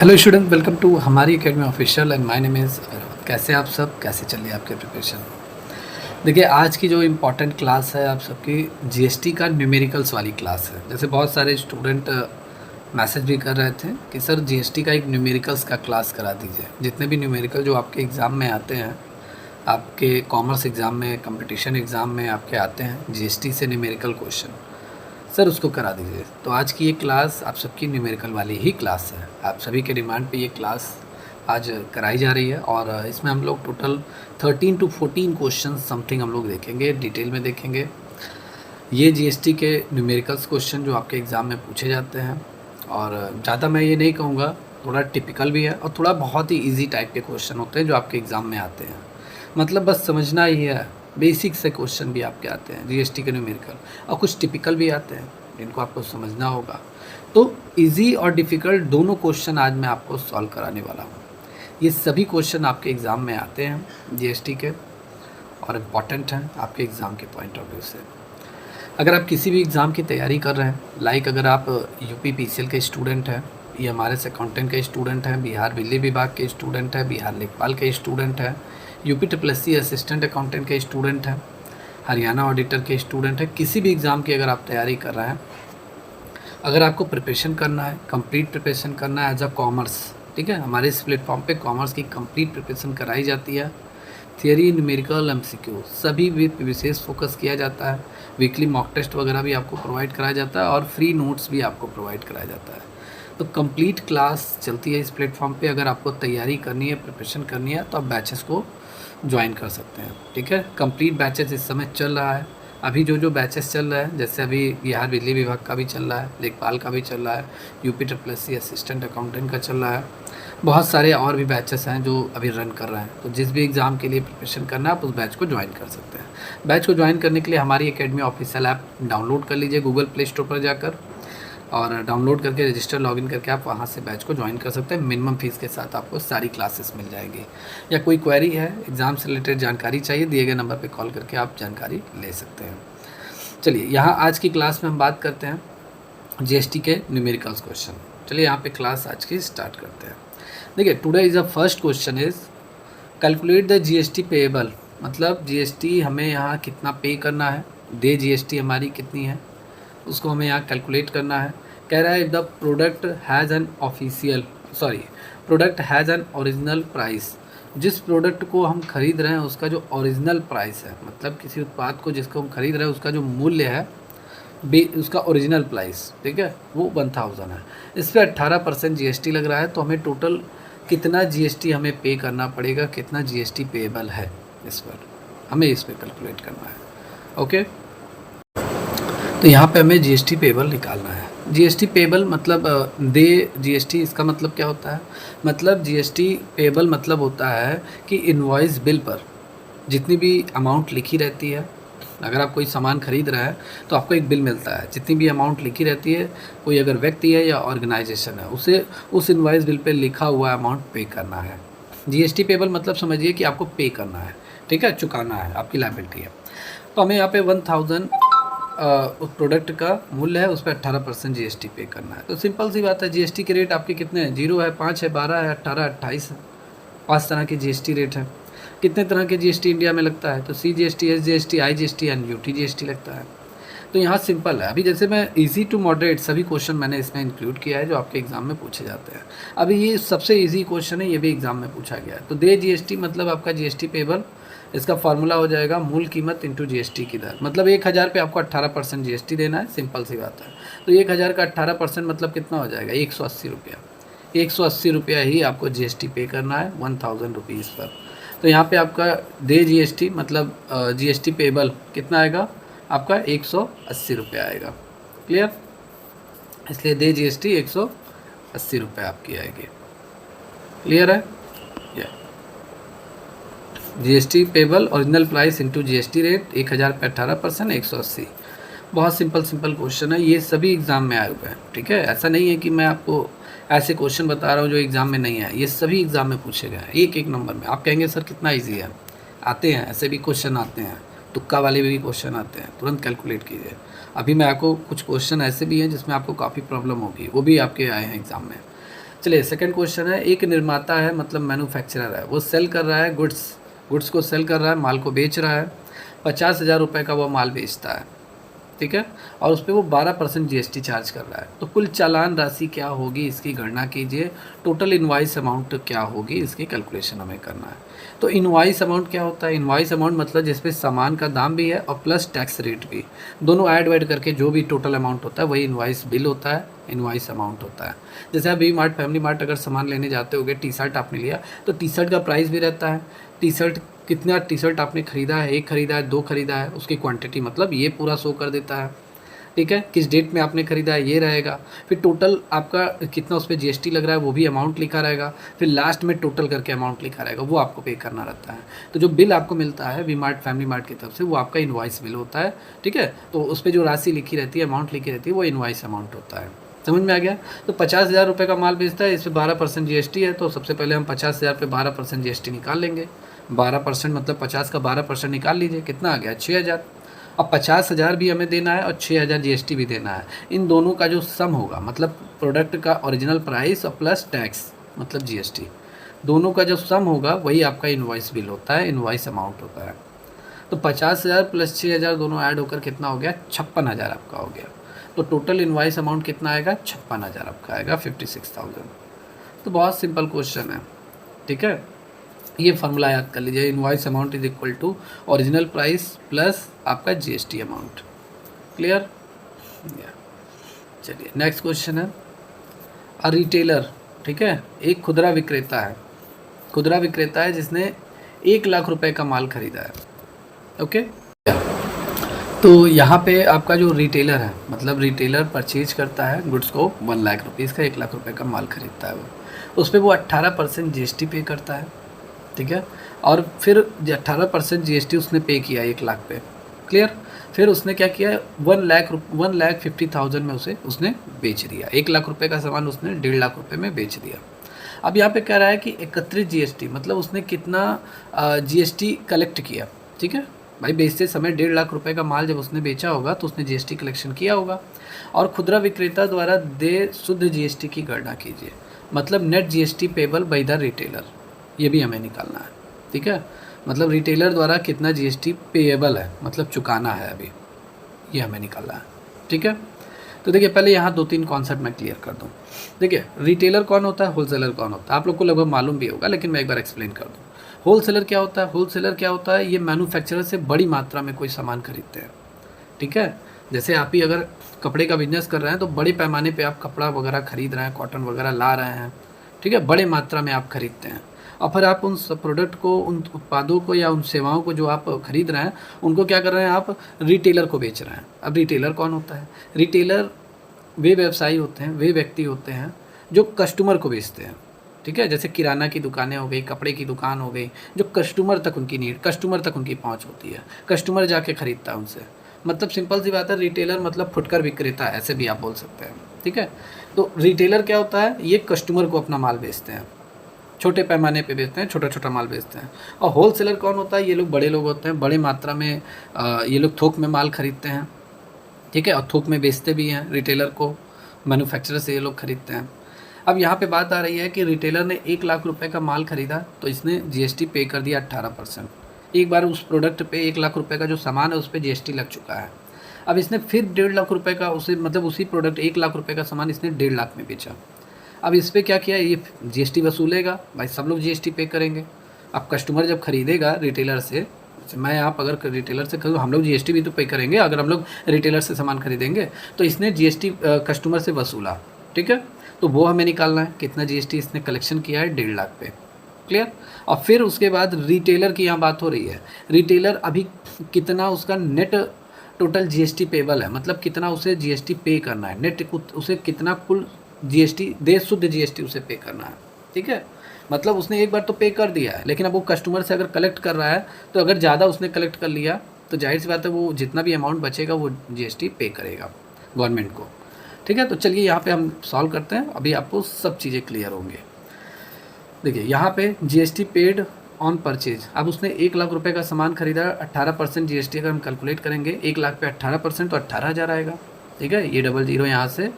Hello student, welcome to हमारी academy official and my name is Abhinav. कैसे आप सब, कैसे चल रही है आपकी प्रिपरेशन? देखिए, आज की जो इम्पोर्टेंट क्लास है आप सबकी जीएसटी का न्यूमेरिकल्स वाली क्लास है। जैसे बहुत सारे स्टूडेंट मैसेज भी कर रहे थे कि सर जीएसटी का एक न्यूमेरिकल्स का क्लास करा दीजिए। जितने भी न्यूमेरिकल जो आपके एग्ज़ाम में आते हैं, आपके कॉमर्स एग्ज़ाम में, कंपटीशन एग्ज़ाम में आपके आते हैं जीएसटी से न्यूमेरिकल क्वेश्चन, सर उसको करा दीजिए। तो आज की ये क्लास आप सबकी न्यूमेरिकल वाली ही क्लास है। आप सभी के डिमांड पे ये क्लास आज कराई जा रही है और इसमें हम लोग टोटल 13 to 14 क्वेश्चन समथिंग हम लोग देखेंगे, डिटेल में देखेंगे। ये जीएसटी के न्यूमेरिकल्स क्वेश्चन जो आपके एग्ज़ाम में पूछे जाते हैं, और ज़्यादा मैं ये नहीं कहूँगा, थोड़ा टिपिकल भी है और थोड़ा बहुत ही ईजी टाइप के क्वेश्चन होते हैं जो आपके एग्ज़ाम में आते हैं। मतलब बस समझना ही है, बेसिक से क्वेश्चन भी आपके आते हैं जीएसटी के न्यूमेरिकल, और कुछ टिपिकल भी आते हैं जिनको आपको समझना होगा। तो इजी और डिफ़िकल्ट दोनों क्वेश्चन आज मैं आपको सॉल्व कराने वाला हूँ। ये सभी क्वेश्चन आपके एग्ज़ाम में आते हैं जीएसटी के, और इम्पॉर्टेंट हैं आपके एग्ज़ाम के पॉइंट ऑफ व्यू से। अगर आप किसी भी एग्ज़ाम की तैयारी कर रहे हैं, लाइक अगर आप यूपी पीसीएल के स्टूडेंट हैं, ये हमारे से अकाउंटेंट के स्टूडेंट हैं, बिहार बिजली विभाग के स्टूडेंट हैं, बिहार लेखपाल के स्टूडेंट हैं, यूपी SSC असिस्टेंट अकाउंटेंट के स्टूडेंट हैं, हरियाणा ऑडिटर के स्टूडेंट हैं, किसी भी एग्ज़ाम की अगर आप तैयारी कर रहे हैं, अगर आपको प्रिपरेशन करना है, कंप्लीट प्रिपरेशन करना है एज अ कॉमर्स, ठीक है, हमारे इस प्लेटफॉर्म पे कॉमर्स की कंप्लीट प्रिपरेशन कराई जाती है। थियरी, न्यूमेरिकल, एमसीक्यू सभी भी विशेष फोकस किया जाता है। वीकली मॉक टेस्ट वगैरह भी आपको प्रोवाइड कराया जाता है और फ्री नोट्स भी आपको प्रोवाइड कराया जाता है। तो कंप्लीट क्लास चलती है इस प्लेटफॉर्म पे। अगर आपको तैयारी करनी है, प्रिपरेशन करनी है, तो आप बैचेस को ज्वाइन कर सकते हैं, ठीक है। कंप्लीट बैचेस इस समय चल रहा है। अभी जो बैचेस चल रहा है, जैसे अभी बिहार बिजली विभाग का भी चल रहा है, लेखपाल का भी चल रहा है, यूपी SSC असिस्टेंट अकाउंटेंट का चल रहा है, बहुत सारे और भी बैचेस हैं जो अभी रन कर रहे हैं। तो जिस भी एग्ज़ाम के लिए प्रिपरेशन करना है, आप उस बैच को ज्वाइन कर सकते हैं। बैच को ज्वाइन करने के लिए हमारी एकेडमी ऑफिशियल ऐप डाउनलोड कर लीजिए गूगल प्ले स्टोर पर जाकर, और डाउनलोड करके रजिस्टर लॉगिन करके आप वहाँ से बैच को ज्वाइन कर सकते हैं। मिनिमम फ़ीस के साथ आपको सारी क्लासेस मिल जाएगी। या कोई क्वेरी है, एग्ज़ाम से रिलेटेड जानकारी चाहिए, दिए गए नंबर पे कॉल करके आप जानकारी ले सकते हैं। चलिए, यहाँ आज की क्लास में हम बात करते हैं जीएसटी के न्यूमेरिकल्स क्वेश्चन। चलिए यहाँ पे क्लास आज की स्टार्ट करते हैं। देखिए, today is the first question is calculate the GST payable. मतलब जीएसटी हमें यहाँ कितना पे करना है, दे जीएसटी हमारी कितनी है, उसको हमें यहाँ कैलकुलेट करना है। कह रहा है the product has an product has an original price. जिस प्रोडक्ट को हम खरीद रहे हैं उसका जो ओरिजिनल प्राइस है, मतलब किसी उत्पाद को जिसको हम खरीद रहे हैं उसका जो मूल्य है, उसका ओरिजिनल प्राइस, ठीक है, वो 1000 है। इस पर 18% जीएसटी लग रहा है। तो हमें टोटल कितना जीएसटी हमें पे करना पड़ेगा, कितना जीएसटी पेएबल है, इस पर हमें इस पर कैलकुलेट करना है। ओके, तो यहाँ पे हमें जीएसटी पेएबल निकालना है। जीएसटी पेएबल मतलब दे जीएसटी, इसका मतलब क्या होता है? मतलब जीएसटी पेएबल मतलब होता है कि इनवॉइस बिल पर जितनी भी अमाउंट लिखी रहती है, अगर आप कोई सामान खरीद रहे हैं तो आपको एक बिल मिलता है, जितनी भी अमाउंट लिखी रहती है, कोई अगर व्यक्ति है या ऑर्गेनाइजेशन है, उसे उस इनवॉइस बिल पे लिखा हुआ अमाउंट पे करना है। जीएसटी पेएबल मतलब समझिए कि आपको पे करना है, ठीक है, चुकाना है, आपकी लायबिलिटी है। तो हमें यहाँ पे 1000 उस प्रोडक्ट का मूल्य है, उस पर 18% जीएसटी पे करना है। तो सिंपल सी बात है, जीएसटी के रेट आपके कितने हैं? 0 है, 5 है, 12 है, 18, 28 है। 5 तरह के जीएसटी रेट हैं। कितने तरह के जीएसटी इंडिया में लगता है? तो CGST, SGST, IGST and UTGST लगता है। तो यहाँ सिंपल है। अभी जैसे मैं इजी टू मॉडरेट सभी क्वेश्चन मैंने इसमें इंक्लूड किया है जो आपके एग्जाम में पूछे जाते हैं। अभी ये सबसे इजी क्वेश्चन है, ये भी एग्जाम में पूछा गया है। तो दे जीएसटी मतलब आपका जीएसटी पेएबल, इसका फार्मूला हो जाएगा मूल कीमत इंटू जीएसटी की दर। मतलब 1000 पे आपको 18% जीएसटी देना है, सिंपल सी बात है। तो 1000 का 18% मतलब कितना हो जाएगा? 180 रुपया। 180 रुपया ही आपको जीएसटी पे करना है 1000 रुपीज़ पर। तो यहाँ पे आपका दे जीएसटी मतलब जीएसटी पेएबल कितना आएगा आपका? 180 रुपया आएगा। क्लियर? इसलिए दे जीएसटी 180 रुपये आपकी आएगी। क्लियर है? GST payable original price into GST rate, 1000 पे 18%, 180। बहुत सिंपल क्वेश्चन है, ये सभी एग्ज़ाम में आए हुए हैं, ठीक है। ऐसा नहीं है कि मैं आपको ऐसे क्वेश्चन बता रहा हूँ जो एग्ज़ाम में नहीं है, ये सभी एग्ज़ाम में पूछे गए हैं, एक नंबर में। आप कहेंगे सर कितना ईजी है, आते हैं, ऐसे भी क्वेश्चन आते हैं, तुक्का वाले भी क्वेश्चन आते हैं, तुरंत कैलकुलेट कीजिए। अभी मैं आपको कुछ क्वेश्चन ऐसे भी हैं जिसमें आपको काफ़ी प्रॉब्लम होगी, वो भी आपके आए हैं एग्ज़ाम में। चलिए सेकंड क्वेश्चन है, एक निर्माता है मतलब मैन्युफैक्चरर है, वो सेल कर रहा है गुड्स को सेल कर रहा है, माल को बेच रहा है, 50,000 रुपये का वो माल बेचता है, ठीक है, और उस पर वो 12% जीएसटी चार्ज कर रहा है। तो कुल चालान राशि क्या होगी इसकी गणना कीजिए, टोटल इनवॉइस अमाउंट क्या होगी इसकी कैलकुलेशन हमें करना है। तो इनवॉइस अमाउंट क्या होता है, इनवॉइस अमाउंट मतलब जिसपे सामान का दाम भी है और प्लस टैक्स रेट भी, दोनों ऐड वैड करके जो भी टोटल अमाउंट होता है वही इनवॉइस बिल होता है, इनवॉइस अमाउंट होता है। जैसे आप वी मार्ट फैमिली मार्ट अगर सामान लेने जाते होगे, टी शर्ट आपने लिया तो टी शर्ट का प्राइस भी रहता है, टी शर्ट कितना टी शर्ट आपने खरीदा है, एक खरीदा है, दो खरीदा है, उसकी क्वांटिटी मतलब ये पूरा शो कर देता है, ठीक है, किस डेट में आपने खरीदा है ये रहेगा, फिर टोटल आपका कितना उस पर जीएसटी लग रहा है वो भी अमाउंट लिखा रहेगा, फिर लास्ट में टोटल करके अमाउंट लिखा रहेगा, वो आपको पे करना रहता है। तो जो बिल आपको मिलता है वी मार्ट फैमिली मार्ट की तरफ से वो आपका इनवॉइस बिल होता है, ठीक है, तो उस पर जो राशि लिखी रहती है, अमाउंट लिखी रहती है, वो इनवॉइस अमाउंट होता है। समझ में आ गया। तो 50,000 रुपये का माल बेचता है, इस पर 12% जीएसटी है, तो सबसे पहले हम 50,000 पे 12% जीएसटी निकाल लेंगे। 12% मतलब 50 का 12% निकाल लीजिए, कितना आ गया 6,000। अब 50,000 भी हमें देना है और 6,000 जीएसटी भी देना है, इन दोनों का जो सम होगा मतलब प्रोडक्ट का ओरिजिनल प्राइस और प्लस टैक्स मतलब जीएसटी, दोनों का जो सम होगा वही आपका इनवॉइस बिल होता है, इनवॉइस अमाउंट होता है। तो 50,000 प्लस 6,000 दोनों ऐड होकर कितना हो गया, 56,000 आपका हो गया। तो टोटल इनवॉइस अमाउंट कितना आएगा, 56,000 आपका आएगा, 56,000। तो बहुत सिंपल क्वेश्चन है, ठीक है, ये फार्मूला याद कर लीजिए, invoice amount is equal to original price plus आपका जीएसटी अमाउंट। क्लियर। चलिए नेक्स्ट क्वेश्चन है, अ रिटेलर, ठीक है, एक खुदरा विक्रेता है, खुदरा विक्रेता है जिसने 1,00,000 रुपए का माल खरीदा है, ओके। तो यहाँ पे आपका जो रिटेलर है मतलब रिटेलर परचेज करता है गुड्स को 1,00,000 रुपीज़ का, 1,00,000 रुपये का माल खरीदता है वो, उस पर वो 18% जीएसटी पे करता है, ठीक है, और फिर 18% जीएसटी उसने पे किया 1,00,000 पे, क्लियर। फिर उसने क्या किया, 1,50,000 में उसे उसने बेच दिया, 1,00,000 रुपये का सामान उसने 1,50,000 रुपये में बेच दिया। अब यहाँ पे कह रहा है कि एकत्रित जीएसटी मतलब उसने कितना जीएसटी कलेक्ट किया, ठीक है भाई, बेचते समय 1,50,000 रुपये का माल जब उसने बेचा होगा तो उसने जीएसटी कलेक्शन किया होगा, और खुदरा विक्रेता द्वारा दे शुद्ध जीएसटी की गणना कीजिए, मतलब net GST payable by the retailer, ये भी हमें निकालना है, ठीक है, मतलब रिटेलर द्वारा कितना जीएसटी पेएबल है मतलब चुकाना है अभी, ये हमें निकालना है, ठीक है। तो देखिए पहले यहाँ 2-3 कॉन्सेप्ट मैं क्लियर कर दूँ। देखिए रिटेलर कौन होता है, होलसेलर कौन होता है, आप लोग को लगभग मालूम भी होगा लेकिन मैं एक बार एक्सप्लेन कर दूँ। होलसेलर क्या होता है, होलसेलर क्या होता है, ये मैन्युफैक्चरर से बड़ी मात्रा में कोई सामान खरीदते हैं, ठीक है। जैसे आप ही अगर कपड़े का बिजनेस कर रहे हैं तो बड़े पैमाने पे आप कपड़ा वगैरह खरीद रहे हैं, कॉटन वगैरह ला रहे हैं, ठीक है, बड़े मात्रा में आप खरीदते हैं, और फिर आप उन प्रोडक्ट को, उन उत्पादों को या उन सेवाओं को जो आप खरीद रहे हैं उनको क्या कर रहे हैं, आप रिटेलर को बेच रहे हैं। अब रिटेलर कौन होता है, रिटेलर वे व्यवसायी होते हैं, वे व्यक्ति होते हैं जो कस्टमर को बेचते हैं, ठीक है, जैसे किराना की दुकानें हो गई, कपड़े की दुकान हो गई, जो कस्टमर तक उनकी नीड, कस्टमर तक उनकी पहुंच होती है, कस्टमर जाके खरीदता है उनसे, मतलब सिंपल सी बात है, रिटेलर मतलब फुटकर विक्रेता, ऐसे भी आप बोल सकते हैं, ठीक है। तो रिटेलर क्या होता है, ये कस्टमर को अपना माल बेचते हैं, छोटे पैमाने पे बेचते हैं, छोटा छोटा माल बेचते हैं। और होलसेलर कौन होता है, ये लोग बड़े लोग होते हैं, बड़े मात्रा में ये लोग थोक में माल खरीदते हैं, ठीक है, और थोक में बेचते भी हैं रिटेलर को, मैन्युफैक्चरर से ये लोग खरीदते हैं। अब यहाँ पे बात आ रही है कि रिटेलर ने 1,00,000 रुपये का माल खरीदा तो इसने जीएसटी पे कर दिया 18%। एक बार उस प्रोडक्ट पे 1,00,000 रुपये का जो सामान है उस पर जीएसटी लग चुका है। अब इसने फिर 1,50,000 रुपये का उसे मतलब उसी प्रोडक्ट 1,00,000 रुपये का सामान इसने 1,50,000 में बेचा। अब इस पर क्या किया, ये जीएसटी वसूलेगा, भाई सब लोग जीएसटी पे करेंगे। अब कस्टमर जब खरीदेगा रिटेलर से, मैं आप अगर रिटेलर से खरीदूँ, हम लोग जीएसटी भी तो पे करेंगे, अगर हम लोग रिटेलर से सामान खरीदेंगे तो इसने जीएसटी कस्टमर से वसूला, ठीक है, तो वो हमें निकालना है, कितना जीएसटी इसने कलेक्शन किया है 1,50,000 पे, क्लियर। और फिर उसके बाद रिटेलर की यहाँ बात हो रही है, रिटेलर अभी कितना उसका नेट टोटल जीएसटी पेबल है, मतलब कितना उसे जीएसटी पे करना है, नेट उसे कितना कुल जीएसटी दे, शुद्ध जीएसटी उसे पे करना है, ठीक है, मतलब उसने एक बार तो पे कर दिया है, लेकिन अब वो कस्टमर से अगर कलेक्ट कर रहा है तो अगर ज़्यादा उसने कलेक्ट कर लिया तो जाहिर सी बात है वो जितना भी अमाउंट बचेगा वो जीएसटी पे करेगा गवर्नमेंट को, ठीक है। तो चलिए यहाँ पे हम सॉल्व करते हैं, अभी आपको सब चीज़ें क्लियर होंगे। देखिए यहाँ पे जीएसटी पेड ऑन परचेज, अब उसने 1,00,000 रुपये का सामान खरीदा, 18% जीएसटी अगर हम कैलकुलेट करेंगे 1,00,000 पे 18% तो 18,000 आएगा, ठीक है, ये 00 यहाँ से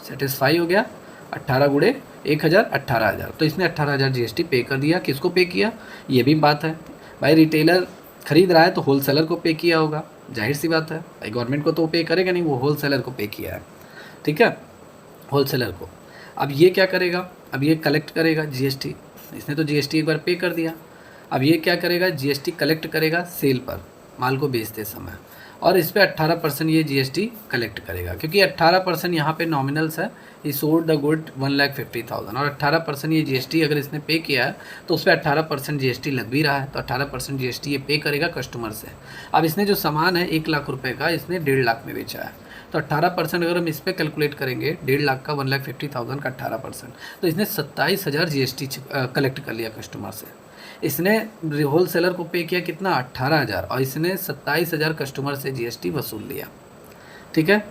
सेटिस्फाई हो गया, 18 गुणे 1000 18,000, तो इसने 18,000 जीएसटी पे कर दिया। किसको पे किया, ये भी बात है भाई, रिटेलर खरीद रहा है तो होलसेलर को पे किया होगा, जाहिर सी बात है भाई, गवर्नमेंट को तो पे करेगा नहीं, वो होलसेलर को पे किया है, ठीक है, होलसेलर को। अब ये क्या करेगा, अब ये कलेक्ट करेगा जीएसटी, इसने तो जीएसटी एक बार पे कर दिया, अब ये क्या करेगा, जीएसटी कलेक्ट करेगा सेल पर, माल को बेचते समय, और इस पे 18% ये जीएसटी कलेक्ट करेगा, क्योंकि 18% यहाँ पे नॉमिनल्स है, ये सोल्ड द गुड 1,50,000, और 18% ये जीएसटी अगर इसने पे किया है तो उस पर 18% जीएसटी लग भी रहा है, तो 18% जीएसटी ये पे करेगा कस्टमर से। अब इसने जो सामान है 1 लाख रुपए का, इसने 1.5 लाख में बेचा है, तो 18% अगर हम इस पर कैलकुलेट करेंगे, 1.5 लाख का 1,50,000 का 18%, तो इसने 27,000 जीएसटी कलेक्ट कर लिया कस्टमर से। इसने होलसेलर को पे किया कितना, 18,000, और इसने 27,000 कस्टमर से जीएसटी वसूल लिया, ठीक है।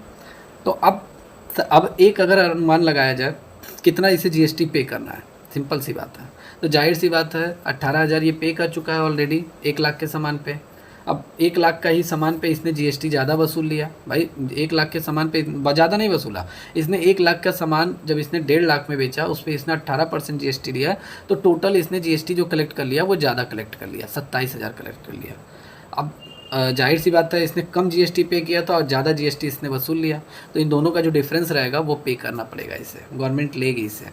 तो अब एक अगर अनुमान लगाया जाए कितना इसे जीएसटी पे करना है, सिंपल सी बात है, तो जाहिर सी बात है 18,000 ये पे कर चुका है ऑलरेडी 1 लाख के सामान पे। अब 1 लाख का ही सामान पे इसने जीएसटी ज़्यादा वसूल लिया भाई, 1 लाख के सामान पे ज़्यादा नहीं वसूला, इसने 1 लाख का सामान जब इसने 1.5 लाख में बेचा, उस पर इसने 18% जीएसटी लिया, तो टोटल इसने जीएसटी जो कलेक्ट कर लिया वो ज़्यादा कलेक्ट कर लिया, 27,000 कलेक्ट कर लिया। अब जाहिर सी बात है इसने कम जीएसटी पे किया था और ज़्यादा जीएसटी इसने वसूल लिया, तो इन दोनों का जो डिफरेंस रहेगा वो पे करना पड़ेगा इसे, गवर्नमेंट लेगी इसे,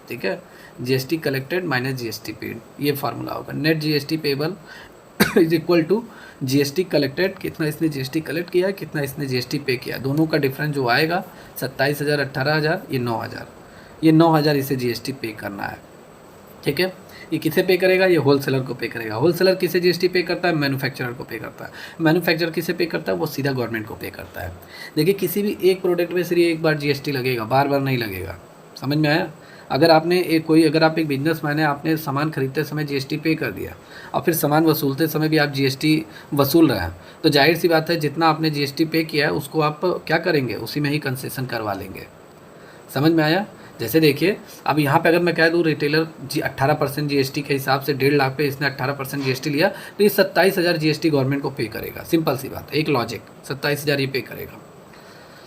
ठीक है। GST collected minus GST paid, ये फार्मूला होगा, net GST payable is equal to GST collected, कितना इसने जीएसटी कलेक्ट किया, कितना इसने जीएसटी पे किया, दोनों का डिफरेंस जो आएगा 27,000 18,000, ये 9,000, ये 9,000 इसे जीएसटी पे करना है, ठीक है। ये किसे पे करेगा, ये होलसेलर को पे करेगा। होलसेलर किसे जीएसटी पे करता है, मैन्युफैक्चरर को पे करता है। मैन्युफैक्चरर किसे पे करता है, वो सीधा गवर्नमेंट को पे करता है। देखिए किसी भी एक प्रोडक्ट में सिर्फ एक बार जीएसटी लगेगा, बार बार नहीं लगेगा, समझ में आया। अगर आपने अगर आप एक बिजनेसमैन है, आपने सामान खरीदते समय जीएसटी पे कर दिया और फिर सामान वसूलते समय भी आप जीएसटी वसूल रहे हैं, तो जाहिर सी बात है जितना आपने जीएसटी पे किया है उसको आप क्या करेंगे, उसी में ही कंसेशन करवा लेंगे, समझ में आया। जैसे देखिए अब यहाँ पे अगर मैं कह दूँ रिटेलर 18% जीएसटी के हिसाब से 1.5 लाख पे इसने 18% जीएसटी लिया, तो ये 27,000 जीएसटी गवर्नमेंट को पे करेगा, सिंपल सी बात है, एक लॉजिक, 27,000 ये पे करेगा।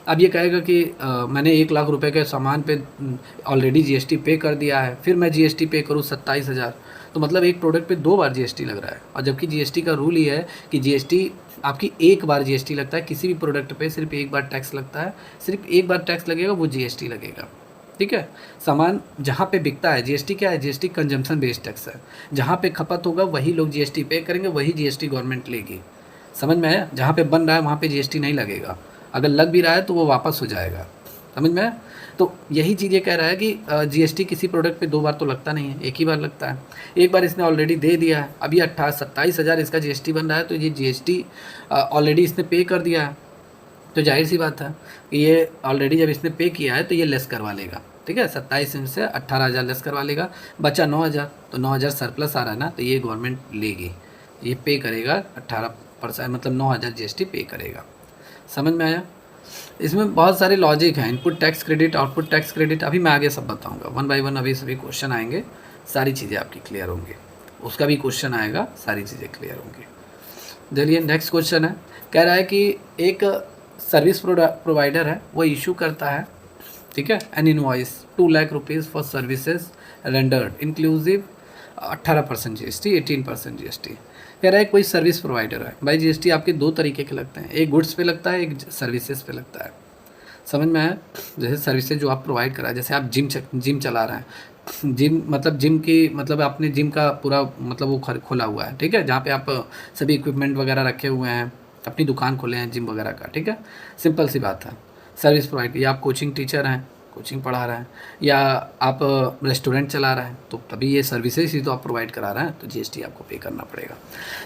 अब ये कहेगा कि मैंने 1 लाख रुपए के सामान पे ऑलरेडी जीएसटी पे कर दिया है, फिर मैं जीएसटी पे करूँ 27,000, तो मतलब एक प्रोडक्ट पे 2 बार जीएसटी लग रहा है। और जबकि जीएसटी का रूल ये है कि जीएसटी आपकी एक बार जीएसटी लगता है, किसी भी प्रोडक्ट पे सिर्फ एक बार टैक्स लगता है, सिर्फ एक बार टैक्स लगेगा, वो जीएसटी लगेगा, ठीक है। सामान जहाँ पे बिकता है, जीएसटी क्या है, जीएसटी कंजम्पशन बेस्ड टैक्स है, जहाँ पे खपत होगा वही लोग जीएसटी पे करेंगे, वही जीएसटी गवर्नमेंट लेगी, समझ में आया। जहाँ पे बन रहा है वहाँ पे जीएसटी नहीं लगेगा, अगर लग भी रहा है तो वो वापस हो जाएगा, समझ में आया। तो यही चीज़ ये कह रहा है कि जीएसटी किसी प्रोडक्ट पे 2 बार तो लगता नहीं है, एक ही बार लगता है। एक बार इसने ऑलरेडी दे दिया है, अभी 27,000 इसका जीएसटी बन रहा है, तो ये जीएसटी ऑलरेडी इसने पे कर दिया है, तो जाहिर सी बात है कि ये ऑलरेडी जब इसने पे किया है तो ये लेस करवा लेगा, ठीक है। 27 से 18,000 लेस करवा लेगा, बचा 9,000, तो 9,000 सरप्लस आ रहा है ना, तो ये गवर्नमेंट लेगी, ये पे करेगा 18%, मतलब 9,000 जीएसटी पे करेगा, समझ में आया। इसमें बहुत सारे लॉजिक हैं, input tax credit, output tax credit, अभी मैं आगे सब बताऊंगा, 1 बाय 1 अभी सभी क्वेश्चन आएंगे, सारी चीज़ें आपकी क्लियर होंगी, उसका भी क्वेश्चन आएगा, सारी चीज़ें क्लियर होंगी। चलिए नेक्स्ट क्वेश्चन है, कह रहा है कि एक सर्विस प्रोवाइडर है, वो इशू करता है, ठीक है, N invoice 2 lakh rupees for services rendered inclusive 18% GST 18% GST. कह रहा है कोई सर्विस प्रोवाइडर है, भाई जीएसटी आपके 2 तरीके के लगते हैं, एक गुड्स पे लगता है, एक सर्विसेज पे लगता है, समझ में आया। जैसे सर्विसेज जो आप प्रोवाइड करा है, जैसे आप जिम चला रहे हैं, जिम की मतलब आपने जिम का पूरा मतलब वो खोला हुआ है, ठीक है, जहाँ पे आप सभी इक्विपमेंट वगैरह रखे हुए हैं, अपनी दुकान खोले हैं जिम वगैरह का, ठीक है, सिंपल सी बात है, सर्विस प्रोवाइड। या आप कोचिंग टीचर हैं, कोचिंग पढ़ा रहे हैं, या आप रेस्टोरेंट चला रहे हैं, तो तभी ये सर्विसेज ही तो आप प्रोवाइड करा रहे हैं, तो जीएसटी आपको पे करना पड़ेगा।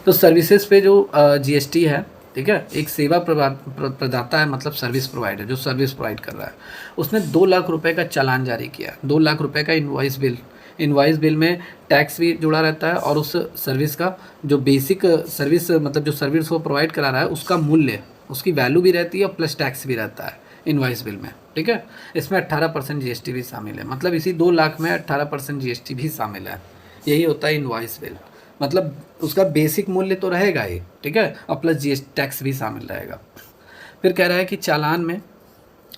तो सर्विसेज पे जो जीएसटी है, ठीक है, एक सेवा प्रदाता है, मतलब सर्विस प्रोवाइडर जो सर्विस प्रोवाइड कर रहा है, उसने 2 लाख रुपए का चालान जारी किया, 2 लाख रुपए का इनवॉइस बिल में टैक्स भी जुड़ा रहता है, और उस सर्विस का जो बेसिक सर्विस मतलब जो सर्विस वो प्रोवाइड करा रहा है उसका मूल्य, उसकी वैल्यू भी रहती है और प्लस टैक्स भी रहता है इनवॉइस बिल में, ठीक है। इसमें 18% जीएसटी भी शामिल है, मतलब इसी 2 लाख में 18% जीएसटी भी शामिल है, यही होता है इनवॉइस बिल। मतलब उसका बेसिक मूल्य तो रहेगा ही, ठीक है, और प्लस जीएसटी टैक्स भी शामिल रहेगा। फिर कह रहा है कि चालान में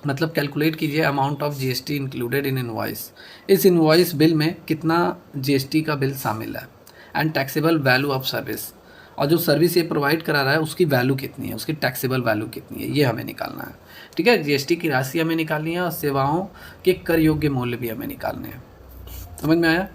मतलब कैलकुलेट कीजिए amount of GST included in invoice. इस इनवॉइस बिल में कितना जीएसटी का बिल शामिल है। And taxable value of service, और जो सर्विस ये प्रोवाइड करा रहा है उसकी वैल्यू कितनी है, उसकी टैक्सेबल वैल्यू कितनी है, ये हमें निकालना है। ठीक है, जीएसटी की राशि हमें निकालनी है और सेवाओं के कर योग्य मूल्य भी हमें निकालने हैं। समझ में आया?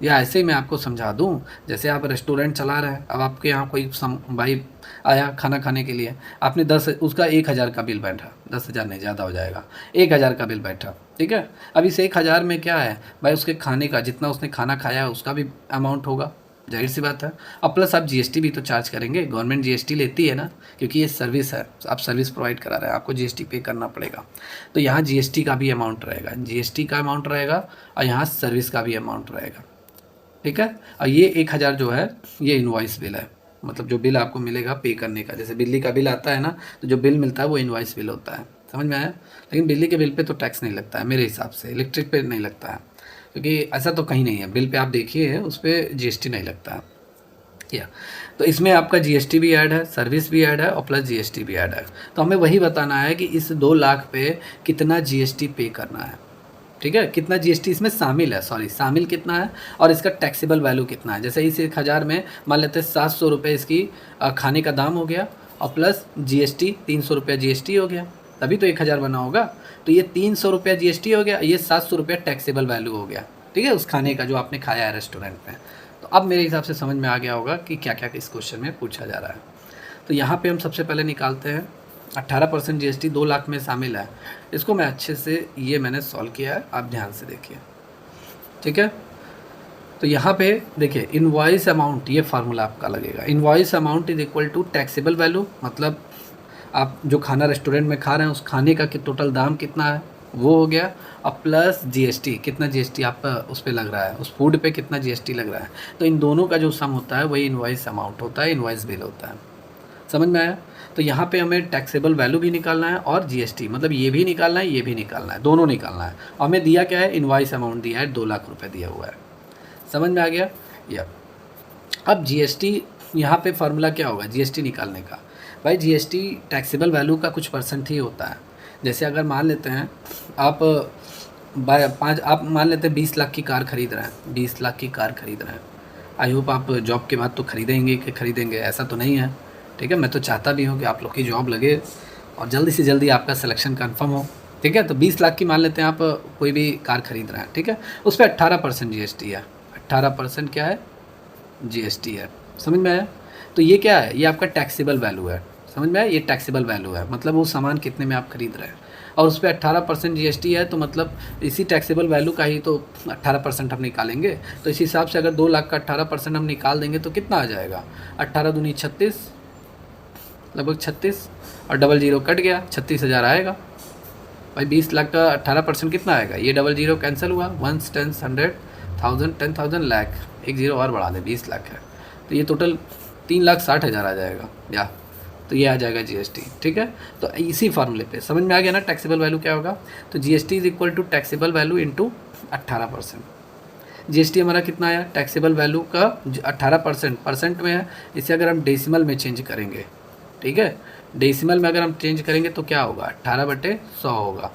या ऐसे ही मैं आपको समझा दूं, जैसे आप रेस्टोरेंट चला रहे हैं, अब आपके यहाँ कोई भाई आया खाना खाने के लिए, आपने 10 उसका 1000 का बिल बैठा, 10,000 नहीं, ज़्यादा हो जाएगा, 1000 का बिल बैठा। ठीक है, अब इस 1000 में क्या है भाई, उसके खाने का जितना उसने खाना खाया है उसका भी अमाउंट होगा, जाहिर सी बात है। अब प्लस आप जीएसटी भी तो चार्ज करेंगे, गवर्नमेंट जीएसटी लेती है ना, क्योंकि ये सर्विस है, आप सर्विस प्रोवाइड करा रहे हैं, आपको जीएसटी पे करना पड़ेगा। तो यहाँ जीएसटी का भी अमाउंट रहेगा, जीएसटी का अमाउंट रहेगा और यहाँ सर्विस का भी अमाउंट रहेगा। ठीक है, और ये 1000 जो है ये इनवॉइस बिल है, मतलब जो बिल आपको मिलेगा पे करने का। जैसे बिजली का बिल आता है ना, तो जो बिल मिलता है वो इनवॉइस बिल होता है। समझ में आया? लेकिन बिजली के बिल पे तो टैक्स नहीं लगता है मेरे हिसाब से, इलेक्ट्रिक पे नहीं लगता है, क्योंकि ऐसा तो कहीं नहीं है, बिल पे आप देखिए उस पर जीएसटी नहीं लगता है। या तो इसमें आपका जीएसटी भी ऐड है, सर्विस भी ऐड है और प्लस जीएसटी भी ऐड है। तो हमें वही बताना है कि इस 2 लाख पे कितना जीएसटी पे करना है। ठीक है, कितना जीएसटी इसमें शामिल है, शामिल कितना है और इसका टैक्सेबल वैल्यू कितना है। जैसे इस 1000 में मान लेते हैं 700 रुपये इसकी खाने का दाम हो गया और प्लस जीएसटी 300 रुपया जीएसटी हो गया, तभी तो 1000 बना होगा। तो ये 300 रुपया जीएसटी हो गया, ये 700 रुपया टैक्सेबल वैल्यू हो गया। ठीक है, उस खाने का जो आपने खाया है रेस्टोरेंट में। तो अब मेरे हिसाब से समझ में आ गया होगा कि क्या क्या इस क्वेश्चन में पूछा जा रहा है। तो यहाँ पे हम सबसे पहले निकालते हैं 18% जीएसटी 2 लाख में शामिल है। इसको मैं अच्छे से ये मैंने सॉल्व किया है, आप ध्यान से देखिए। ठीक है, तो यहाँ पे देखिए इनवॉइस अमाउंट, ये फार्मूला आपका लगेगा। Invoice amount is equal to taxable value, मतलब आप जो खाना रेस्टोरेंट में खा रहे हैं उस खाने का टोटल दाम कितना है वो हो गया, और प्लस जीएसटी, कितना जीएसटी आप उस पर लग रहा है, उस फूड पे कितना जीएसटी लग रहा है। तो इन दोनों का जो सम होता है वही इनवॉइस अमाउंट होता है, इनवॉइस बिल होता है। समझ में आया? तो यहाँ पे हमें टैक्सेबल वैल्यू भी निकालना है और जीएसटी, मतलब ये भी निकालना है ये भी निकालना है, दोनों निकालना है। और हमें दिया क्या है, इनवॉइस अमाउंट दिया है 2 लाख रुपए दिया हुआ है। समझ में आ गया? या अब जीएसटी यहाँ पे फार्मूला क्या होगा जीएसटी निकालने का? भाई जीएसटी टैक्सेबल वैल्यू का कुछ परसेंट ही होता है। जैसे अगर मान लेते हैं आप आप मान लेते हैं 20 लाख की कार खरीद रहे हैं, 20 लाख की कार खरीद रहे हैं। आई होप आप जॉब के बाद तो खरीदेंगे कि खरीदेंगे, ऐसा तो नहीं है। ठीक है, मैं तो चाहता भी हूँ कि आप लोग की जॉब लगे और जल्दी से जल्दी आपका सिलेक्शन कंफर्म हो। ठीक है, तो 20 लाख की मान लेते हैं आप कोई भी कार खरीद रहे हैं। ठीक है, उस पर 18% जीएसटी है। 18% क्या है? जीएसटी है। समझ में आया? तो ये क्या है? ये आपका टैक्सेबल वैल्यू है। समझ में आया? ये टैक्सेबल वैल्यू है, मतलब वो सामान कितने में आप खरीद रहे हैं और उस पर 18% जीएसटी है, तो मतलब इसी टैक्सेबल वैल्यू का ही तो 18% हम निकालेंगे। तो इस हिसाब से अगर 2 लाख का 18% हम निकाल देंगे तो कितना आ जाएगा? 18 दूनी 36, लगभग 36, और 00 कट गया, 36,000 आएगा। भाई 20 लाख का 18% कितना आएगा? ये 00 कैंसिल हुआ, 1 10 100 1000 10,000 लाख, एक जीरो और बढ़ा दे, 20 लाख है, तो ये टोटल 3,60,000 आ जाएगा या, तो ये आ जाएगा जीएसटी। ठीक है, तो इसी फार्मूले पे समझ में आ गया ना टैक्सेबल वैल्यू क्या होगा? तो GST is equal to taxable value into 18%। GST हमारा कितना आया? टैक्सेबल वैल्यू का 18% परसेंट में है, इसे अगर हम डेसिमल में चेंज करेंगे, ठीक है, डेसिमल में अगर हम चेंज करेंगे तो क्या होगा? 18/100 होगा,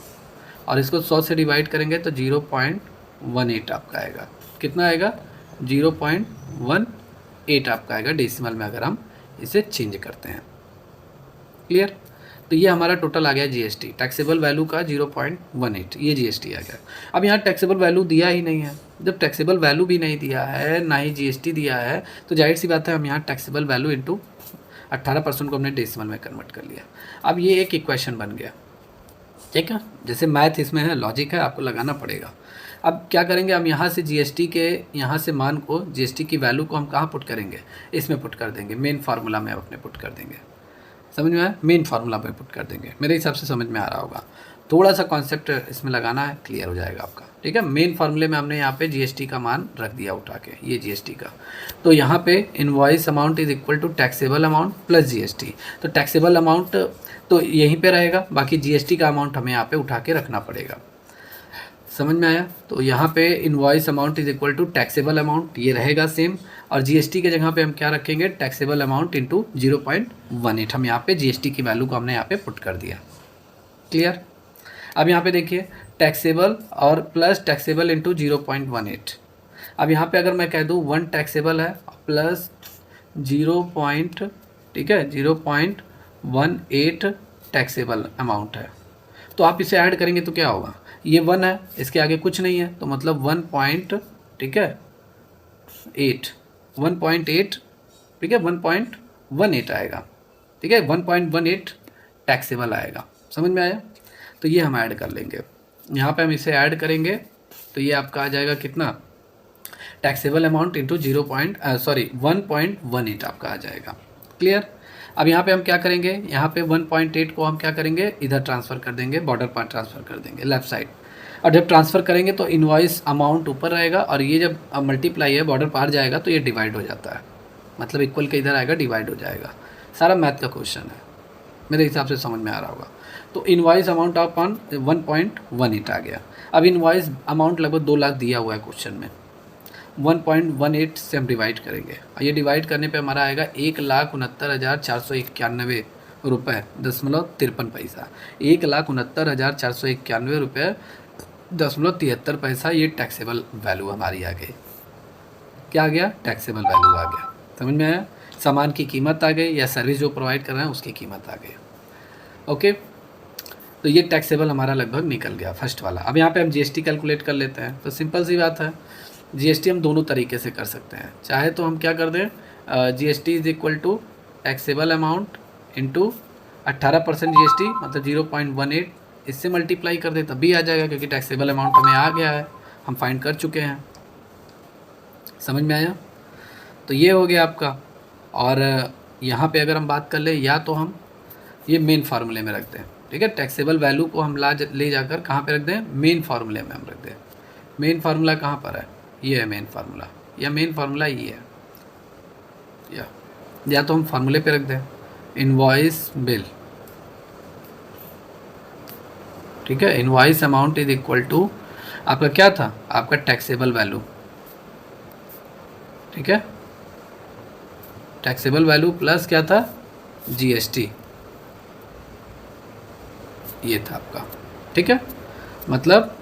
और इसको 100 से डिवाइड करेंगे तो 0.18 आपका आएगा। कितना आएगा? 0.18 आपका आएगा डेसिमल में, अगर हम इसे चेंज करते हैं। क्लियर? तो ये हमारा टोटल आ गया जीएसटी, टैक्सेबल वैल्यू का 0.18, ये जीएसटी आ गया। अब यहाँ टैक्सेबल वैल्यू दिया ही नहीं है, जब टैक्सेबल वैल्यू भी नहीं दिया है ना ही जीएसटी दिया है, तो जाहिर सी बात है हम यहाँ टैक्सेबल वैल्यू इंटू 18% को हमने डेसिमल में कन्वर्ट कर लिया। अब ये एक इक्वेशन बन गया। ठीक है, जैसे मैथ इसमें है, लॉजिक है, आपको लगाना पड़ेगा। अब क्या करेंगे, हम यहाँ से जीएसटी के यहाँ से मान को, जीएसटी की वैल्यू को हम कहाँ पुट करेंगे? इसमें पुट कर देंगे, मेन फार्मूला में अपने पुट कर देंगे। समझ में आया? मेन फार्मूला में पुट कर देंगे, मेरे हिसाब से समझ में आ रहा होगा। थोड़ा सा कॉन्सेप्ट इसमें लगाना है, क्लियर हो जाएगा आपका। ठीक है, मेन फार्मूले में हमने यहाँ पे जीएसटी का मान रख दिया उठा के, ये जीएसटी का। तो यहाँ पे invoice amount is equal to taxable amount plus GST. तो टैक्सेबल अमाउंट तो यहीं पे रहेगा, बाकी जीएसटी का अमाउंट हमें यहाँ पे उठा के रखना पड़ेगा। समझ में आया? तो यहाँ पे invoice amount is equal to taxable amount, ये रहेगा सेम, और जीएसटी के जगह पे हम क्या रखेंगे? Taxable amount into 0.18। हम यहाँ पे जीएसटी की वैल्यू को हमने यहाँ पे पुट कर दिया। क्लियर? अब यहाँ पे देखिए टैक्सेबल और प्लस टैक्सेबल इंटू 0.18। अब यहाँ पे अगर मैं कह दूँ 1 टैक्सेबल है प्लस 0. ठीक है 0.18 टैक्सेबल अमाउंट है, तो आप इसे ऐड करेंगे तो क्या होगा, ये 1 है, इसके आगे कुछ नहीं है, तो मतलब 1. ठीक है 1.8, ठीक है 1.18 आएगा, ठीक है 1.18 टैक्सेबल आएगा। समझ में आया? तो ये हम ऐड कर लेंगे, यहाँ पे हम इसे ऐड करेंगे तो ये आपका आ जाएगा कितना, टैक्सेबल अमाउंट इंटू 1.18 आपका आ जाएगा। क्लियर? अब यहाँ पे हम क्या करेंगे, यहाँ पे 1.8 को हम क्या करेंगे, इधर ट्रांसफ़र कर देंगे, बॉर्डर पर ट्रांसफ़र कर देंगे लेफ़्ट साइड, और जब ट्रांसफ़र करेंगे तो इनवॉइस अमाउंट ऊपर रहेगा और ये जब मल्टीप्लाई है बॉर्डर पार जाएगा तो ये डिवाइड हो जाता है, मतलब इक्वल के इधर आएगा डिवाइड हो जाएगा। सारा मैथ का क्वेश्चन है, मेरे हिसाब से समझ में आ रहा होगा। तो इनवॉइस अमाउंट अपॉन 1.18 आ गया। अब इनवॉइस अमाउंट लगभग 2 लाख दिया हुआ है क्वेश्चन में, 1.18 से हम डिवाइड करेंगे और ये डिवाइड करने पे हमारा आएगा 1,69,491 रुपये दशमलव 53 पैसा, 1,69,491 रुपये दशमलव 73 पैसा। ये टैक्सेबल वैल्यू हमारी आ गई। क्या आ गया? टैक्सेबल वैल्यू आ गया। समझ में आया? सामान की कीमत आ गई या सर्विस जो प्रोवाइड कर रहे हैं उसकी कीमत आ गई। ओके, तो ये टैक्सेबल हमारा लगभग निकल गया फर्स्ट वाला। अब यहाँ पे हम जीएसटी कैलकुलेट कर लेते हैं, तो सिंपल सी बात है, जीएसटी हम दोनों तरीके से कर सकते हैं। चाहे तो हम क्या कर दें, GST is equal to taxable amount into 18% GST मतलब 0.18, इससे मल्टीप्लाई कर दें तब भी आ जाएगा, क्योंकि टैक्सेबल अमाउंट हमें आ गया है, हम फाइंड कर चुके हैं। समझ में आया? तो ये हो गया आपका। और यहाँ पे अगर हम बात कर ले, या तो हम ये मेन फार्मूले में रख दें, ठीक है, टैक्सेबल वैल्यू को हम ले जाकर कहाँ पे रख दें, मेन फार्मूले में हम रख दें। मेन फार्मूला कहाँ पर है, ये है मेन फार्मूला, या मेन फार्मूला ये है, या तो हम फार्मूले पे रख दें इनवॉइस बिल, ठीक है, invoice amount is equal to आपका क्या था, आपका टैक्सेबल वैल्यू, ठीक है, टैक्सेबल वैल्यू प्लस क्या था, जीएसटी, ये था आपका, ठीक है। मतलब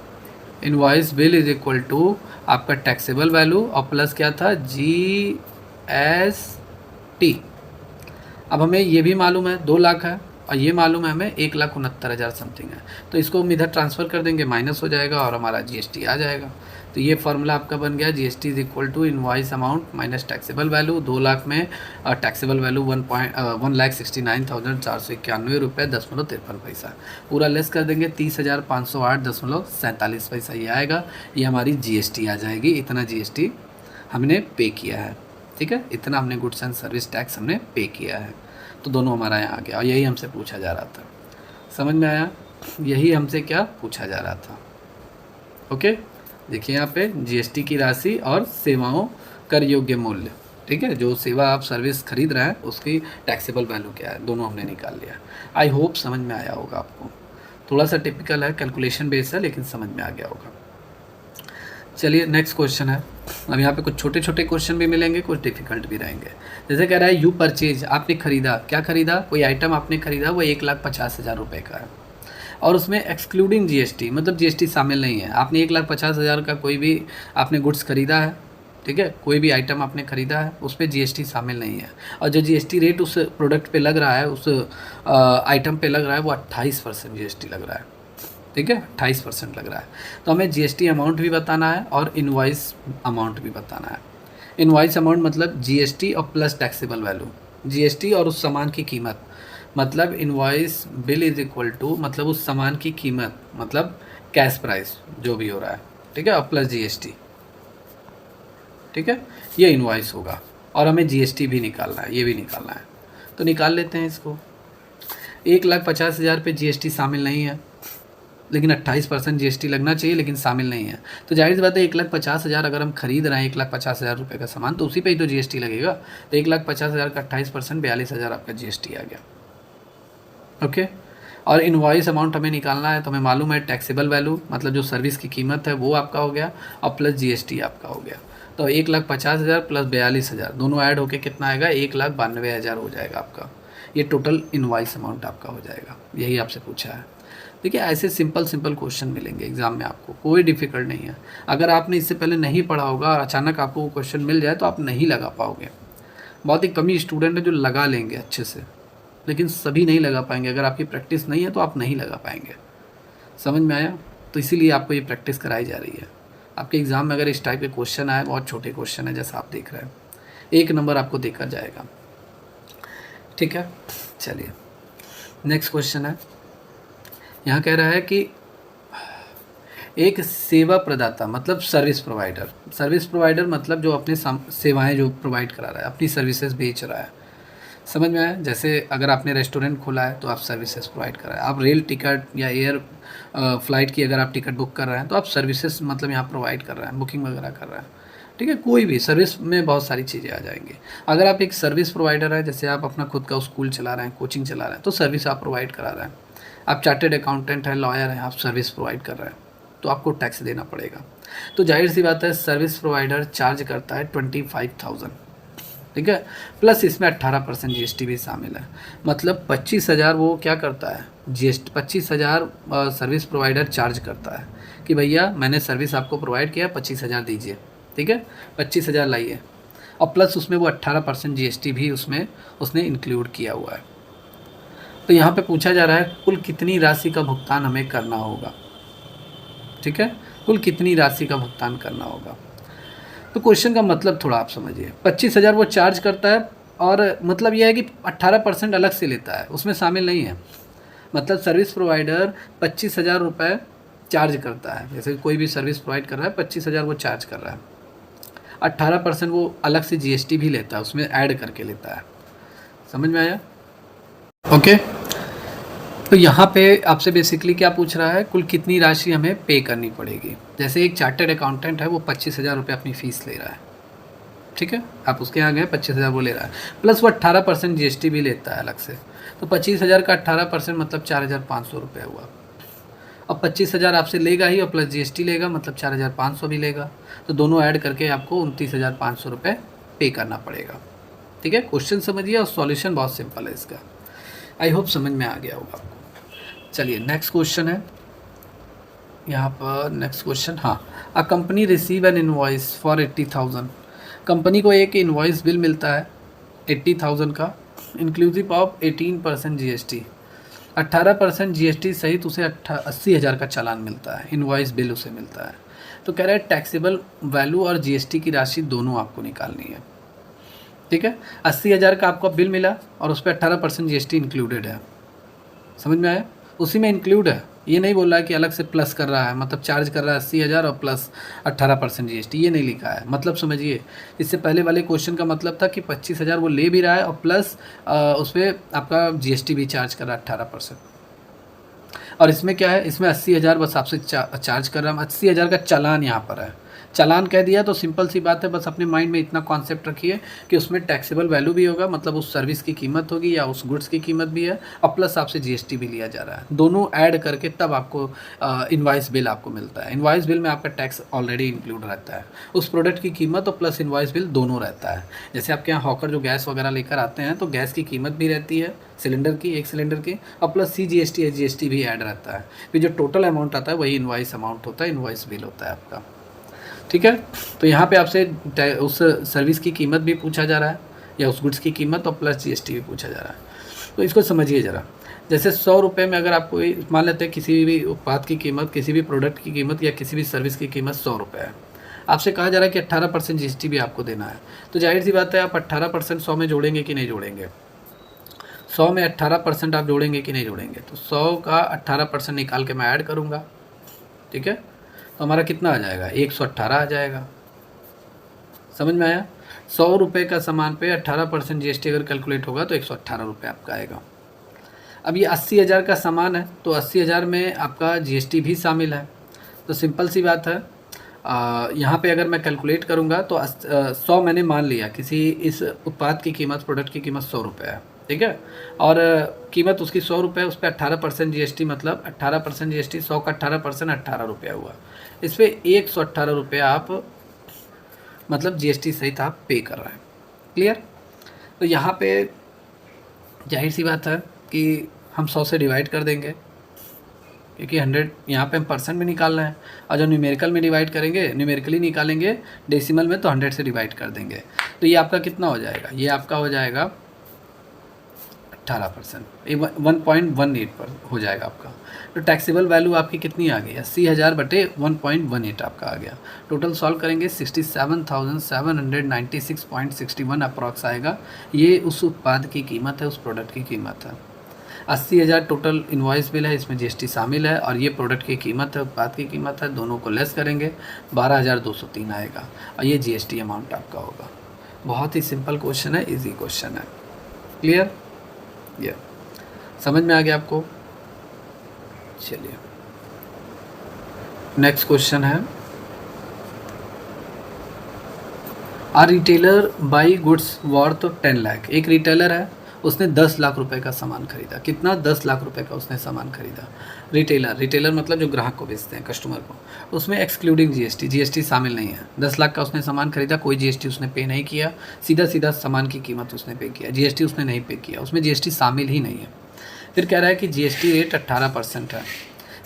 invoice bill is equal to आपका टैक्सेबल वैल्यू और प्लस क्या था, जीएसटी। अब हमें ये भी मालूम है 2 लाख है और ये मालूम है हमें 1,69,000 समथिंग है, तो इसको हम इधर ट्रांसफ़र कर देंगे, माइनस हो जाएगा और हमारा जीएसटी आ जाएगा। तो ये फार्मूला आपका बन गया, GST is equal to invoice amount minus taxable value. 2 lakh में टैक्सेबल वैल्यू 1,69,491 रुपये दशमलव 53 पैसा, पूरा लेस कर देंगे 30,508.47 पैसा ये आएगा। ये हमारी जीएसटी आ जाएगी, इतना जीएसटी हमने पे किया है, ठीक है, इतना हमने गुड्स एंड सर्विस टैक्स हमने पे किया है। तो दोनों हमारा यहाँ आ गया और यही हमसे पूछा जा रहा था। समझ में आया? यही हमसे क्या पूछा जा रहा था। ओके, देखिए यहाँ पे जीएसटी की राशि और सेवाओं कर योग्य मूल्य, ठीक है, जो सेवा आप सर्विस खरीद रहे हैं उसकी टैक्सेबल वैल्यू क्या है, दोनों हमने निकाल लिया। आई होप समझ में आया होगा आपको। थोड़ा सा टिपिकल है, कैलकुलेशन बेस्ड है, लेकिन समझ में आ गया होगा। चलिए नेक्स्ट क्वेश्चन है। अब यहाँ पे कुछ छोटे छोटे क्वेश्चन भी मिलेंगे, कुछ डिफिकल्ट भी रहेंगे। जैसे कह रहा है यू परचेज, आपने खरीदा, क्या खरीदा, कोई आइटम आपने खरीदा, वो 1,50,000 रुपये का है और उसमें एक्सक्लूडिंग जीएसटी, मतलब जीएसटी शामिल नहीं है। आपने 1,50,000 का कोई भी आपने गुड्स खरीदा है, ठीक है, कोई भी आइटम आपने खरीदा है, उस पर जीएसटी शामिल नहीं है और जो जीएसटी रेट उस प्रोडक्ट पे लग रहा है, उस आइटम पे लग रहा है, वो 28% जीएसटी लग रहा है, ठीक है, 28% लग रहा है। तो हमें जीएसटी अमाउंट भी बताना है और इनवॉइस अमाउंट भी बताना है। इनवॉइस अमाउंट मतलब जीएसटी और प्लस टैक्सेबल वैल्यू, जीएसटी और उस सामान की कीमत, मतलब invoice bill is equal to मतलब उस सामान की कीमत, मतलब कैश प्राइस जो भी हो रहा है, ठीक है, और प्लस जीएसटी, ठीक है, ये इनवॉइस होगा। और हमें जीएसटी भी निकालना है, ये भी निकालना है, तो निकाल लेते हैं इसको। 1,50,000 पे जीएसटी शामिल नहीं है, लेकिन 28% जीएसटी लगना चाहिए, लेकिन शामिल नहीं है। तो जाहिर सी बात है 1,50,000 अगर हम खरीद रहे हैं 1,50,000 रुपये का सामान, तो उसी पे ही तो जीएसटी लगेगा। तो 1,50,000 का 28% 42,000 आपका जीएसटी आ गया। ओके, और इनवॉइस अमाउंट हमें निकालना है, तो हमें मालूम है टैक्सेबल वैल्यू मतलब जो सर्विस की कीमत है वो आपका हो गया और प्लस जीएसटी आपका हो गया। तो 1,50,000 प्लस 42,000 दोनों ऐड होके कितना आएगा, 1,92,000 हो जाएगा आपका। ये टोटल इनवॉइस अमाउंट आपका हो जाएगा, यही आपसे पूछा है। देखिए ऐसे सिंपल सिंपल क्वेश्चन मिलेंगे एग्ज़ाम में आपको, कोई डिफ़िकल्ट नहीं है। अगर आपने इससे पहले नहीं पढ़ा होगा और अचानक आपको वो क्वेश्चन मिल जाए तो आप नहीं लगा पाओगे। बहुत ही कम ही स्टूडेंट है जो लगा लेंगे अच्छे से, लेकिन सभी नहीं लगा पाएंगे। अगर आपकी प्रैक्टिस नहीं है तो आप नहीं लगा पाएंगे। समझ में आया? तो इसीलिए आपको ये प्रैक्टिस कराई जा रही है। आपके एग्ज़ाम में अगर इस टाइप के क्वेश्चन आए, बहुत छोटे क्वेश्चन है जैसा आप देख रहे हैं, 1 नंबर आपको देखा जाएगा। ठीक है, चलिए नेक्स्ट क्वेश्चन है। यहाँ कह रहा है कि एक सेवा प्रदाता मतलब सर्विस प्रोवाइडर मतलब जो अपने सेवाएं जो प्रोवाइड करा रहा है, अपनी सर्विसेज बेच रहा है। समझ में आया? जैसे अगर आपने रेस्टोरेंट खोला है तो आप सर्विसेज प्रोवाइड कर रहे हैं। आप रेल टिकट या एयर फ्लाइट की अगर आप टिकट बुक कर रहे हैं तो आप सर्विसेज मतलब यहाँ प्रोवाइड कर रहे हैं, बुकिंग वगैरह कर रहे हैं। ठीक है, कोई भी सर्विस में बहुत सारी चीज़ें आ जाएंगी। अगर आप एक सर्विस प्रोवाइडर है, जैसे आप अपना खुद का स्कूल चला रहे हैं, कोचिंग चला रहे हैं, तो सर्विस आप प्रोवाइड करा रहे हैं। आप चार्टेड अकाउंटेंट हैं, लॉयर हैं, आप सर्विस प्रोवाइड कर रहे हैं, तो आपको टैक्स देना पड़ेगा। तो जाहिर सी बात है सर्विस प्रोवाइडर चार्ज करता है 25,000। ठीक है, प्लस इसमें 18% जीएसटी भी शामिल है। मतलब 25,000 वो क्या करता है, जीएसटी 25,000 सर्विस प्रोवाइडर चार्ज करता है कि भैया मैंने सर्विस आपको प्रोवाइड किया, 25,000 दीजिए। ठीक है, 25,000 लाइए, और प्लस उसमें वो 18% जीएसटी भी उसमें उसने इंक्लूड किया हुआ है। तो यहाँ पे पूछा जा रहा है कुल कितनी राशि का भुगतान हमें करना होगा। ठीक है, कुल कितनी राशि का भुगतान करना होगा। तो क्वेश्चन का मतलब थोड़ा आप समझिए। 25,000 वो चार्ज करता है, और मतलब यह है कि 18% अलग से लेता है, उसमें शामिल नहीं है। मतलब सर्विस प्रोवाइडर 25,000 रुपये चार्ज करता है, जैसे कोई भी सर्विस प्रोवाइड कर रहा है 25,000 वो चार्ज कर रहा है, 18% वो अलग से जीएसटी भी लेता है, उसमें ऐड करके लेता है। समझ में आया? ओके। तो यहाँ पे आपसे बेसिकली क्या पूछ रहा है, कुल कितनी राशि हमें पे करनी पड़ेगी। जैसे एक चार्टर्ड अकाउंटेंट है, वो 25,000 रुपये अपनी फ़ीस ले रहा है। ठीक है, आप उसके यहाँ गए, 25,000 वो ले रहा है, प्लस वो 18% जीएसटी भी लेता है अलग से। तो 25,000 का 18% मतलब 4,500 रुपये हुआ। अब 25,000 आपसे लेगा ही, और प्लस जीएसटी लेगा, मतलब 4,500 भी लेगा। तो दोनों ऐड करके आपको 29,500 रुपये पे करना पड़ेगा। ठीक है, क्वेश्चन समझिए, और सॉल्यूशन बहुत सिंपल है इसका। आई होप समझ में आ गया होगा आपको। चलिए नेक्स्ट क्वेश्चन है यहाँ पर। नेक्स्ट क्वेश्चन, हाँ, a company receive an invoice for 80,000। Company को एक इनवॉइस बिल मिलता है 80,000 का, इंक्लूसिव ऑफ 18% जीएसटी। 18% जीएसटी सहित उसे 80,000 का चालान मिलता है, इनवॉइस बिल उसे मिलता है। तो कह रहा है टैक्सेबल वैल्यू और जीएसटी की राशि दोनों आपको निकालनी है। ठीक है, 80,000 का आपको बिल मिला और उस पर 18% जीएसटी इंक्लूडेड है। समझ में आया? उसी में इंक्लूड है, ये नहीं बोल रहा है कि अलग से प्लस कर रहा है, मतलब चार्ज कर रहा है 80,000 और प्लस 18% जीएसटी, ये नहीं लिखा है। मतलब समझिए, इससे पहले वाले क्वेश्चन का मतलब था कि 25,000 वो ले भी रहा है और प्लस उस पर आपका जीएसटी भी चार्ज कर रहा है 18%। और इसमें क्या है, इसमें 80,000 बस आपसे चार्ज कर रहा है, 80,000 का चालान यहाँ पर है। चालान कह दिया तो सिंपल सी बात है, बस अपने माइंड में इतना कॉन्सेप्ट रखिए कि उसमें टैक्सेबल वैल्यू भी होगा, मतलब उस सर्विस की कीमत होगी या उस गुड्स की कीमत भी है, और प्लस आपसे जीएसटी भी लिया जा रहा है। दोनों ऐड करके तब आपको इनवॉइस बिल आपको मिलता है। इनवॉइस बिल में आपका टैक्स ऑलरेडी इंक्लूड रहता है, उस प्रोडक्ट की कीमत और प्लस इनवॉइस बिल दोनों रहता है। जैसे आपके यहाँ हॉकर जो गैस वगैरह लेकर आते हैं, तो गैस की कीमत भी रहती है सिलेंडर की, एक सिलेंडर की, और प्लस CGST या GST भी ऐड रहता है। फिर जो टोटल अमाउंट आता है वही इनवॉइस अमाउंट होता है, इनवॉइस बिल होता है आपका। ठीक है, तो यहाँ पे आपसे उस सर्विस की कीमत भी पूछा जा रहा है, या उस गुड्स की कीमत और प्लस जीएसटी भी पूछा जा रहा है। तो इसको समझिए ज़रा। जैसे 100 रुपये में अगर आपको मान लेते हैं किसी भी उत्पाद की कीमत, किसी भी प्रोडक्ट की कीमत या किसी भी सर्विस की कीमत 100 रुपये है, आपसे कहा जा रहा है कि 18% जीएसटी भी आपको देना है। तो जाहिर सी बात है, आप 18% 100 में जोड़ेंगे कि नहीं जोड़ेंगे? 100 में 18% आप जोड़ेंगे कि नहीं जोड़ेंगे? तो 100 का 18% निकाल के मैं ऐड करूँगा। ठीक है, तो हमारा कितना आ जाएगा, 118 आ जाएगा। समझ में आया? 100 रुपये का सामान पे 18% जीएसटी अगर कैलकुलेट होगा तो 118 रुपये आपका आएगा। अब ये 80,000 का सामान है, तो 80,000 में आपका जीएसटी भी शामिल है। तो सिंपल सी बात है, यहाँ पे अगर मैं कैलकुलेट करूँगा तो 100 मैंने मान लिया, किसी इस उत्पाद की कीमत, प्रोडक्ट की कीमत 100 रुपये है। ठीक है, और कीमत उसकी 100 रुपये, उस पर 18% जीएसटी, मतलब 18% जीएसटी, 100 का 18% 18 रुपया हुआ। इस पर 118 रुपये आप मतलब जीएसटी सहित आप पे कर रहे हैं। क्लियर? तो यहाँ पे जाहिर सी बात है कि हम 100 से डिवाइड कर देंगे, क्योंकि 100 यहाँ पे हम परसेंट में निकाल रहे हैं, और जब न्यूमेरिकल में डिवाइड करेंगे, न्यूमेरिकली निकालेंगे डेसिमल में, तो 100 से डिवाइड कर देंगे। तो ये आपका कितना हो जाएगा, ये आपका हो जाएगा 18%, ये 1.18 पर हो जाएगा आपका। तो टैक्सेबल वैल्यू आपकी कितनी आ गई, 80,000 बटे 1.18 आपका आ गया। टोटल सॉल्व करेंगे 67,796.61 अप्रॉक्स आएगा। ये उस उत्पाद की कीमत है, उस प्रोडक्ट की कीमत है। 80,000 टोटल इन्वॉइस बिल है, इसमें जीएसटी शामिल है, और ये प्रोडक्ट की कीमत है, उत्पाद की कीमत है, दोनों को लेस करेंगे 12,203 आएगा, और ये जीएसटी अमाउंट आपका होगा। बहुत ही सिंपल क्वेश्चन है, इजी क्वेश्चन है। क्लियर, ये समझ में आ गया आपको। चलिए नेक्स्ट क्वेश्चन है, a retailer buy goods worth 10 lakh. एक रिटेलर है, उसने 10 लाख रुपए का सामान खरीदा। कितना, 10 लाख रुपए का उसने सामान खरीदा। रिटेलर मतलब जो ग्राहक को बेचते हैं, कस्टमर को, उसमें एक्सक्लूडिंग जीएसटी शामिल नहीं है। 10 लाख का उसने सामान खरीदा, कोई जीएसटी उसने पे नहीं किया, सीधा सामान की कीमत उसने पे किया, जीएसटी उसने नहीं पे किया, उसमें जीएसटी शामिल ही नहीं है। फिर कह रहा है कि जीएसटी रेट 18% है,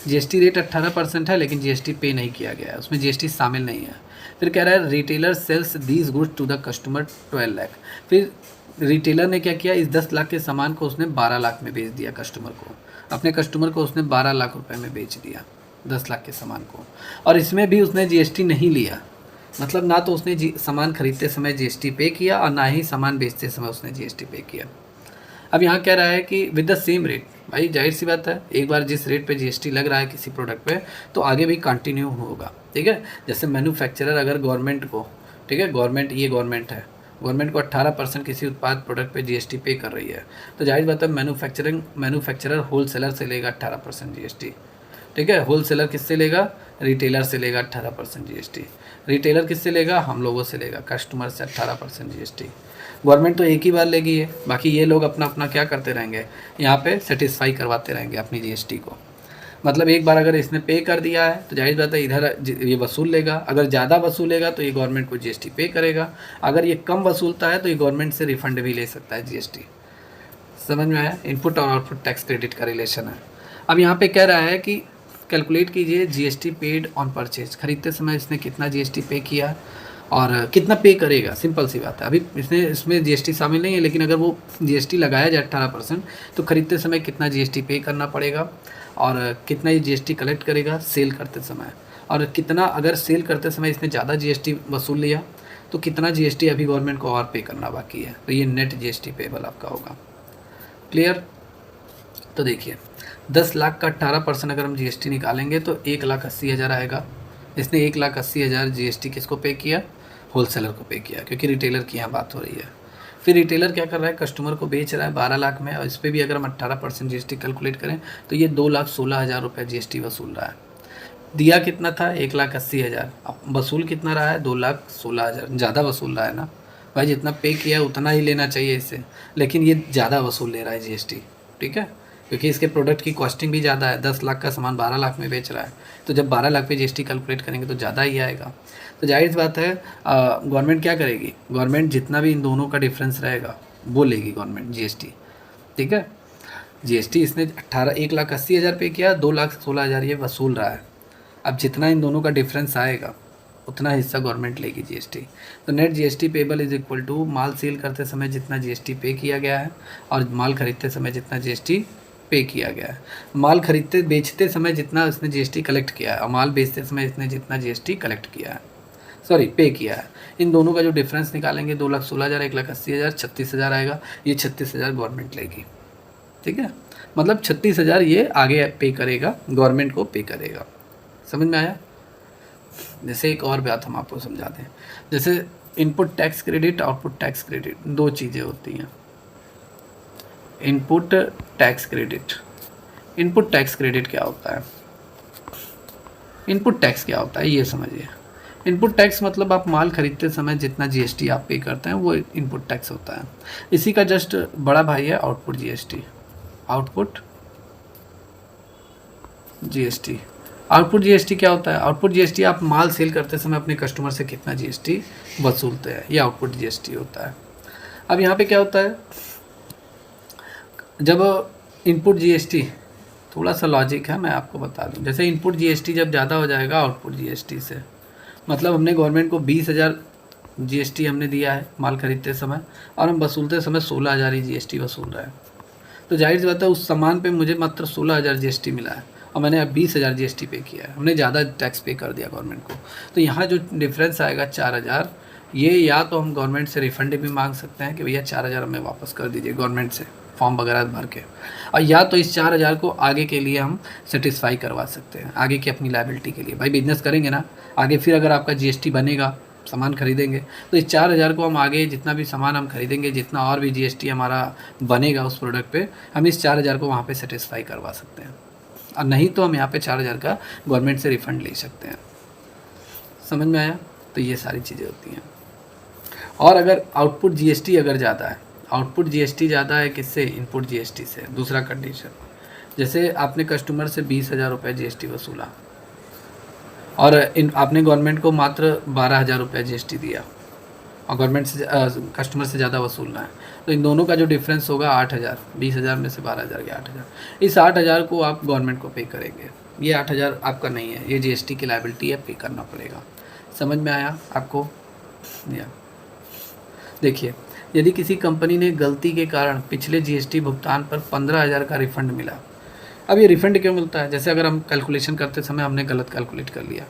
जीएसटी रेट 18% है, लेकिन जीएसटी पे नहीं किया गया है, उसमें जीएसटी शामिल नहीं है। फिर कह रहा है retailer sales these goods to the customer 12 lakh. फिर रिटेलर ने क्या किया, इस 10 लाख के सामान को उसने 12 लाख में बेच दिया कस्टमर को, अपने कस्टमर को उसने 12 लाख रुपए में बेच दिया 10 लाख के सामान को, और इसमें भी उसने जीएसटी नहीं लिया। मतलब ना तो उसने सामान खरीदते समय जीएसटी पे किया, और ना ही सामान बेचते समय उसने जीएसटी पे किया। अब यहाँ कह रहा है कि विद द सेम रेट, भाई जाहिर सी बात है, एक बार जिस रेट पे जीएसटी लग रहा है किसी प्रोडक्ट पे, तो आगे भी कंटिन्यू होगा। ठीक है, जैसे मैन्युफैक्चरर अगर गवर्नमेंट को, ठीक है, गवर्नमेंट है, गवर्नमेंट को 18% किसी उत्पाद प्रोडक्ट पे जीएसटी पे कर रही है, तो जाहिर बात है मैन्युफैक्चरर होलसेलर से लेगा 18% जीएसटी। ठीक है, होलसेलर किससे लेगा, रिटेलर से लेगा 18% जीएसटी। रिटेलर किससे लेगा, हम लोगों से लेगा, कस्टमर से 18% जीएसटी। गवर्नमेंट तो एक ही बार लेगी है, बाकी ये लोग अपना अपना क्या करते रहेंगे, यहाँ पे सेटिस्फाई करवाते रहेंगे अपनी जीएसटी को। मतलब एक बार अगर इसने पे कर दिया है तो जाहिर बात है इधर ये वसूल लेगा, अगर ज़्यादा वसूलेगा तो ये गवर्नमेंट को जीएसटी पे करेगा, अगर ये कम वसूलता है तो ये गवर्नमेंट से रिफंड भी ले सकता है जीएसटी। समझ में आया, इनपुट और आउटपुट टैक्स क्रेडिट का रिलेशन है। अब यहाँ पे कह रहा है कि कैलकुलेट कीजिए जीएसटी पेड ऑन परचेज, खरीदते समय इसने कितना जीएसटी पे किया और कितना पे करेगा। सिंपल सी बात है, अभी इसमें जीएसटी शामिल नहीं है, लेकिन अगर वो जीएसटी लगाया जाए 18%, तो खरीदते समय कितना जीएसटी पे करना पड़ेगा, और कितना ये जीएसटी कलेक्ट करेगा सेल करते समय, और कितना अगर सेल करते समय इसने ज़्यादा जीएसटी वसूल लिया तो कितना जीएसटी अभी गवर्नमेंट को और पे करना बाकी है। तो ये नेट जीएसटी पेबल आपका होगा। क्लियर, तो देखिए 10 लाख का 18% अगर हम जीएसटी निकालेंगे तो 1,80,000 आएगा। इसने 1,80,000 जीएसटी किसको पे किया, होलसेलर को पे किया, क्योंकि रिटेलर की यहाँ बात हो रही है। फिर रिटेलर क्या कर रहा है, कस्टमर को बेच रहा है 12 लाख में, और इस पर भी अगर हम 18% जीएसटी कैलकुलेट करें तो ये 2,16,000 रुपये जीएसटी वसूल रहा है। दिया कितना था, 1,80,000, अब वसूल कितना रहा है, 2,16,000। ज़्यादा वसूल रहा है ना भाई, जितना पे किया है उतना ही लेना चाहिए इससे, लेकिन ये ज़्यादा वसूल ले रहा है जीएसटी। ठीक है, क्योंकि इसके प्रोडक्ट की कॉस्टिंग भी ज़्यादा है, 10 लाख का सामान 12 लाख में बेच रहा है, तो जब 12 लाख पे जीएसटी कैलकुलेट करेंगे तो ज़्यादा ही आएगा। तो जाहिर सी बात है गवर्नमेंट क्या करेगी, गवर्नमेंट जितना भी इन दोनों का डिफरेंस रहेगा वो लेगी गवर्नमेंट जीएसटी। ठीक है, जीएसटी इसने 1,80,000 पे किया, 2,16,000 ये वसूल रहा है। अब जितना इन दोनों का डिफरेंस आएगा उतना हिस्सा गवर्नमेंट लेगी जीएसटी। तो net GST payable is equal to माल सेल करते समय जितना जीएसटी पे किया गया है और माल खरीदते समय जितना जीएसटी पे किया गया है। माल खरीदते बेचते समय जितना इसने जीएसटी कलेक्ट किया है और माल बेचते समय इसने जितना जीएसटी कलेक्ट किया है, सॉरी पे किया है, इन दोनों का जो डिफरेंस निकालेंगे 2,16,000, 1,80,000, 36,000 आएगा। ये 36,000 गवर्नमेंट लेगी। ठीक है, मतलब 36,000 ये आगे पे करेगा, गवर्नमेंट को पे करेगा। समझ में आया। जैसे एक और बात हम आपको समझा दें, जैसे input tax credit, output tax credit, दो चीज़ें होती हैं। Input tax credit, input tax credit क्या होता है, इनपुट टैक्स क्या होता है ये समझिए। इनपुट टैक्स मतलब आप माल खरीदते समय जितना जीएसटी आप पे करते हैं वो इनपुट टैक्स होता है। इसी का जस्ट बड़ा भाई है output GST. Output GST, output GST क्या होता है, आउटपुट जीएसटी आप माल सेल करते समय अपने कस्टमर से कितना जीएसटी वसूलते हैं, ये आउटपुट जीएसटी होता है। अब यहाँ पे क्या होता है, जब इनपुट जीएसटी, थोड़ा सा लॉजिक है, मैं आपको बता दूं। जैसे इनपुट जीएसटी जब ज़्यादा हो जाएगा आउटपुट जीएसटी से, मतलब हमने गवर्नमेंट को 20,000 जीएसटी हमने दिया है माल खरीदते समय, और हम वसूलते समय 16,000 ही जीएसटी वसूल रहे हैं। तो जाहिर सी बात है उस सामान पे मुझे मात्र 16,000 जीएसटी मिला है और मैंने अब 20,000 जीएसटी पे किया है, हमने ज़्यादा टैक्स पे कर दिया गवर्नमेंट को। तो यहाँ जो डिफरेंस आएगा 4,000, ये या तो हम गवर्नमेंट से रिफंड भी मांग सकते हैं कि भैया 4,000 हमें वापस कर दीजिए गवर्नमेंट से, फॉर्म वगैरह भर के, और या तो इस 4,000 को आगे के लिए हम सेटिस्फाई करवा सकते हैं, आगे की अपनी लायबिलिटी के लिए। भाई बिजनेस करेंगे ना आगे, फिर अगर आपका जीएसटी बनेगा, सामान खरीदेंगे, तो इस 4,000 को हम आगे जितना भी सामान हम खरीदेंगे, जितना और भी जीएसटी हमारा बनेगा उस प्रोडक्ट पे, हम इस 4,000 को वहाँ पे सेटिस्फाई करवा सकते हैं, और नहीं तो हम यहाँ पे 4,000 का गवर्नमेंट से रिफ़ंड ले सकते हैं। समझ में आया? तो ये सारी चीज़ें होती हैं। और अगर आउटपुट जीएसटी अगर ज़्यादा है, आउटपुट जीएसटी ज़्यादा है किससे? इनपुट जीएसटी से। दूसरा कंडीशन, जैसे आपने कस्टमर से 20,000 रुपये जीएसटी वसूला और आपने गवर्नमेंट को मात्र 12,000 रुपये जीएसटी दिया, और गवर्नमेंट से कस्टमर से ज़्यादा वसूलना है, तो इन दोनों का जो डिफरेंस होगा 8,000, 20,000 में से 12,000 गया 8,000। इस 8,000 को आप गवर्नमेंट को पे करेंगे। ये 8,000 आपका नहीं है, ये जीएसटी की लायबिलिटी है, पे करना पड़ेगा। समझ में आया आपको? या देखिए, यदि किसी कंपनी ने गलती के कारण पिछले जीएसटी भुगतान पर 15,000 का रिफ़ंड मिला। अब ये रिफ़ंड क्यों मिलता है? जैसे अगर हम कैलकुलेशन करते समय हमने गलत कैलकुलेट कर लिया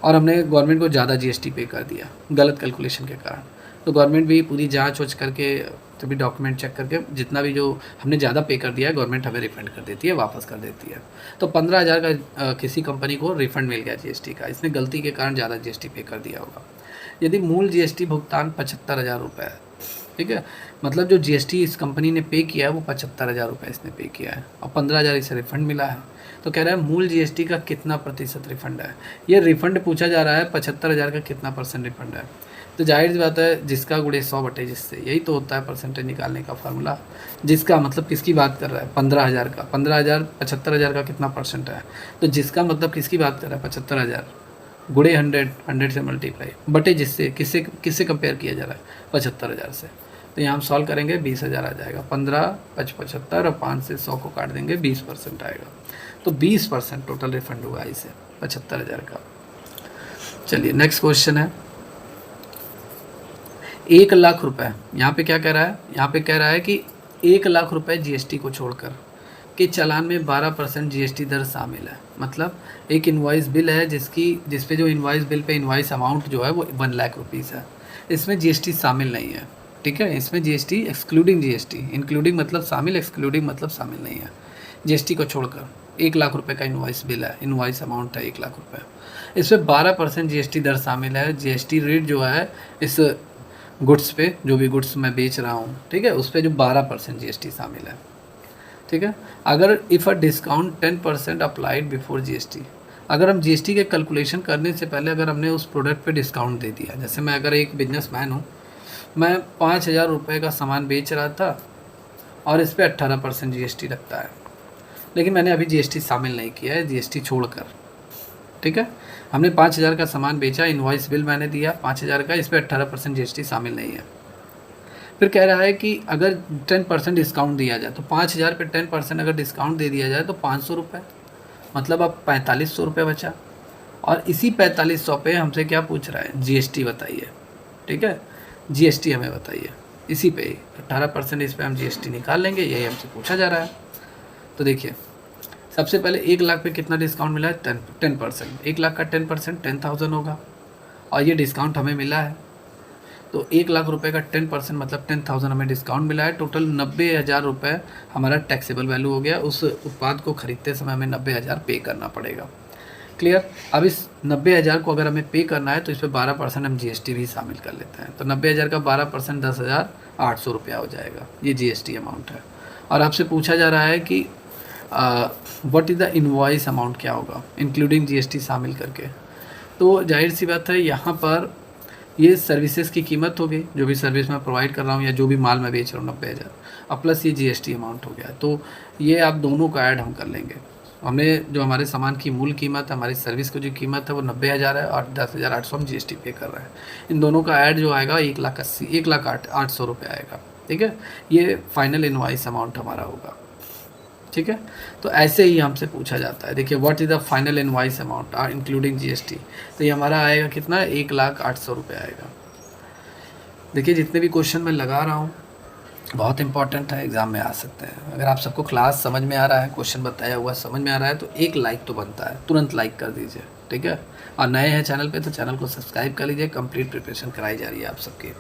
और हमने गवर्नमेंट को ज़्यादा जीएसटी पे कर दिया गलत कैलकुलेशन के कारण, तो गवर्नमेंट भी पूरी जांच वाच करके, तभी डॉक्यूमेंट चेक करके, जितना भी जो हमने ज़्यादा पे कर दिया है गवर्नमेंट हमें रिफ़ंड कर देती है, वापस कर देती है। तो 15,000 का किसी कंपनी को रिफ़ंड मिल गया जीएसटी का, इसने गलती के कारण ज़्यादा जीएसटी पे कर दिया होगा। यदि मूल जीएसटी भुगतान 75,000 रुपये है, ठीक है, मतलब जो जीएसटी इस कंपनी ने पे किया है वो 75,000 रुपये इसने पे किया है, और 15,000 इसे रिफ़ंड मिला है, तो कह रहा है मूल जीएसटी का कितना प्रतिशत रिफ़ंड है। ये रिफ़ंड पूछा जा रहा है, 75,000 का कितना परसेंट रिफ़ंड है। तो जाहिर सी बात है जिसका गुणे 100 बटे जिससे, यही तो होता है परसेंटेज निकालने का फार्मूला। जिसका मतलब किसकी बात कर रहा है? 15,000 का। 15,000 75,000 का कितना परसेंट है, तो जिसका मतलब किसकी बात कर रहा है? 75,000 गुणे 100, 100 से मल्टीप्लाई बटे जिससे, किससे कंपेयर किया जा रहा है? 75,000 से। तो यहाँ हम सॉल्व करेंगे 20,000 आ जाएगा। 15, 75 और 5 से 100 को काट देंगे, 20% आएगा। तो 20% टोटल रिफंड हुआ इसे 75,000 का। चलिए नेक्स्ट क्वेश्चन है 1,00,000 रुपये। यहाँ पे क्या कह रहा है? यहाँ पे कह रहा है कि 1,00,000 रुपये जीएसटी को छोड़कर के चालान में 12% जीएसटी दर शामिल है। मतलब एक इनवॉइस बिल है जिसपे जो invoice bill pay invoice amount जो है वो 1,00,000 रुपीज़ है, इसमें जीएसटी शामिल नहीं है, ठीक है। इसमें जीएसटी एक्सक्लूडिंग जीएसटी, इंक्लूडिंग मतलब शामिल, एक्सक्लूडिंग मतलब शामिल नहीं है। जीएसटी को छोड़कर 1,00,000 रुपये का इनवॉइस बिल है, इनवॉइस अमाउंट है 1,00,000 रुपये, इसमें 12% जीएसटी दर शामिल है। जीएसटी रेट जो है इस गुड्स पे, जो भी गुड्स मैं बेच रहा हूँ, ठीक है, उस पर जो 12% जीएसटी शामिल है, ठीक है। अगर if a discount 10% applied before GST, अगर हम जीएसटी के कैलकुलेशन करने से पहले अगर हमने उस प्रोडक्ट पे डिस्काउंट दे दिया, जैसे मैं अगर एक बिजनेसमैन हूँ, मैं 5,000 रुपये का सामान बेच रहा था और इस पर 18% जीएसटी लगता है, लेकिन मैंने अभी जीएसटी शामिल नहीं किया है, जीएसटी छोड़कर, ठीक है। हमने 5,000 का सामान बेचा, इनवॉइस बिल मैंने दिया 5,000 का, इस पर 18% जीएसटी शामिल नहीं है। फिर कह रहा है कि अगर 10% डिस्काउंट दिया जाए, तो 5,000 पे 10% अगर डिस्काउंट दे दिया जाए तो 500 रुपये, मतलब अब 4,500 रुपये बचा। और इसी 4,500 पे हमसे क्या पूछ रहा है? जीएसटी बताइए, ठीक है, जीएसटी हमें बताइए। इसी पे 18% इस पर हम जीएसटी निकाल लेंगे, यही हमसे पूछा जा रहा है। तो देखिए सबसे पहले 1,00,000 पे कितना डिस्काउंट मिला है? 10%। 1,00,000 का 10% 10,000 होगा, और ये डिस्काउंट हमें मिला है। तो 1,00,000 रुपये का 10% मतलब 10,000 हमें डिस्काउंट मिला है। टोटल 90,000 रुपये हमारा टैक्सेबल वैल्यू हो गया। उस उत्पाद को खरीदते समय हमें 90,000 पे करना पड़ेगा। क्लियर? अब इस 90,000 को अगर हमें पे करना है तो इस पर 12% हम जीएसटी भी शामिल कर लेते हैं। तो 90,000 का 12% 10,800 रुपया हो जाएगा, ये जीएसटी अमाउंट है। और आपसे पूछा जा रहा है कि what is the invoice amount, क्या होगा इंक्लूडिंग जीएसटी शामिल करके। तो जाहिर सी बात है यहाँ पर ये सर्विसेज की कीमत होगी, जो भी सर्विस मैं प्रोवाइड कर रहा हूँ या जो भी माल मैं बेच रहा हूँ 90,000, और प्लस ये जीएसटी अमाउंट हो गया। तो ये आप दोनों का ऐड हम कर लेंगे। हमने जो हमारे सामान की मूल कीमत है, हमारी सर्विस की जो कीमत है वो 90,000 है, और 10,800 हम जीएसटी पे कर रहे हैं। इन दोनों का ऐड जो आएगा 1,08,000 रुपये आएगा, ठीक है। ये फाइनल इनवॉइस अमाउंट हमारा होगा। ठीक है। तो ऐसे ही हमसे पूछा जाता है। देखिए what is the final invoice amount including GST, तो ये हमारा आएगा कितना, 1,08,000 रुपये आएगा। देखिए जितने भी क्वेश्चन मैं लगा रहा हूँ बहुत इंपॉर्टेंट है, एग्ज़ाम में आ सकते हैं। अगर आप सबको क्लास समझ में आ रहा है, क्वेश्चन बताया हुआ समझ में आ रहा है, तो एक लाइक तो बनता है, तुरंत लाइक कर दीजिए, ठीक है। और नए हैं चैनल पे तो चैनल को सब्सक्राइब कर लीजिए। कंप्लीट प्रिपरेशन कराई जा रही है आप सबकी।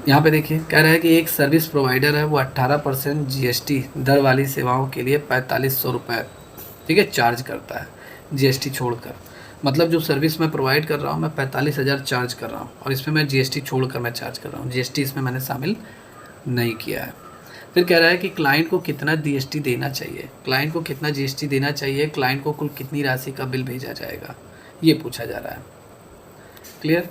यहाँ पे देखिए कह रहा है कि एक सर्विस प्रोवाइडर है, वो 18% जीएसटी दर वाली सेवाओं के लिए 4500 रुपये, ठीक है, चार्ज करता है जीएसटी छोड़कर। मतलब जो सर्विस मैं प्रोवाइड कर रहा हूँ मैं 45,000 चार्ज कर रहा हूँ, और इसमें मैं जीएसटी छोड़कर मैं चार्ज कर रहा हूँ, जीएसटी इसमें मैंने शामिल नहीं किया है। फिर कह रहा है कि क्लाइंट को कितना जीएसटी देना चाहिए, क्लाइंट को कितना जीएसटी देना चाहिए, क्लाइंट को कुल कितनी राशि का बिल भेजा जाएगा, ये पूछा जा रहा है। क्लियर।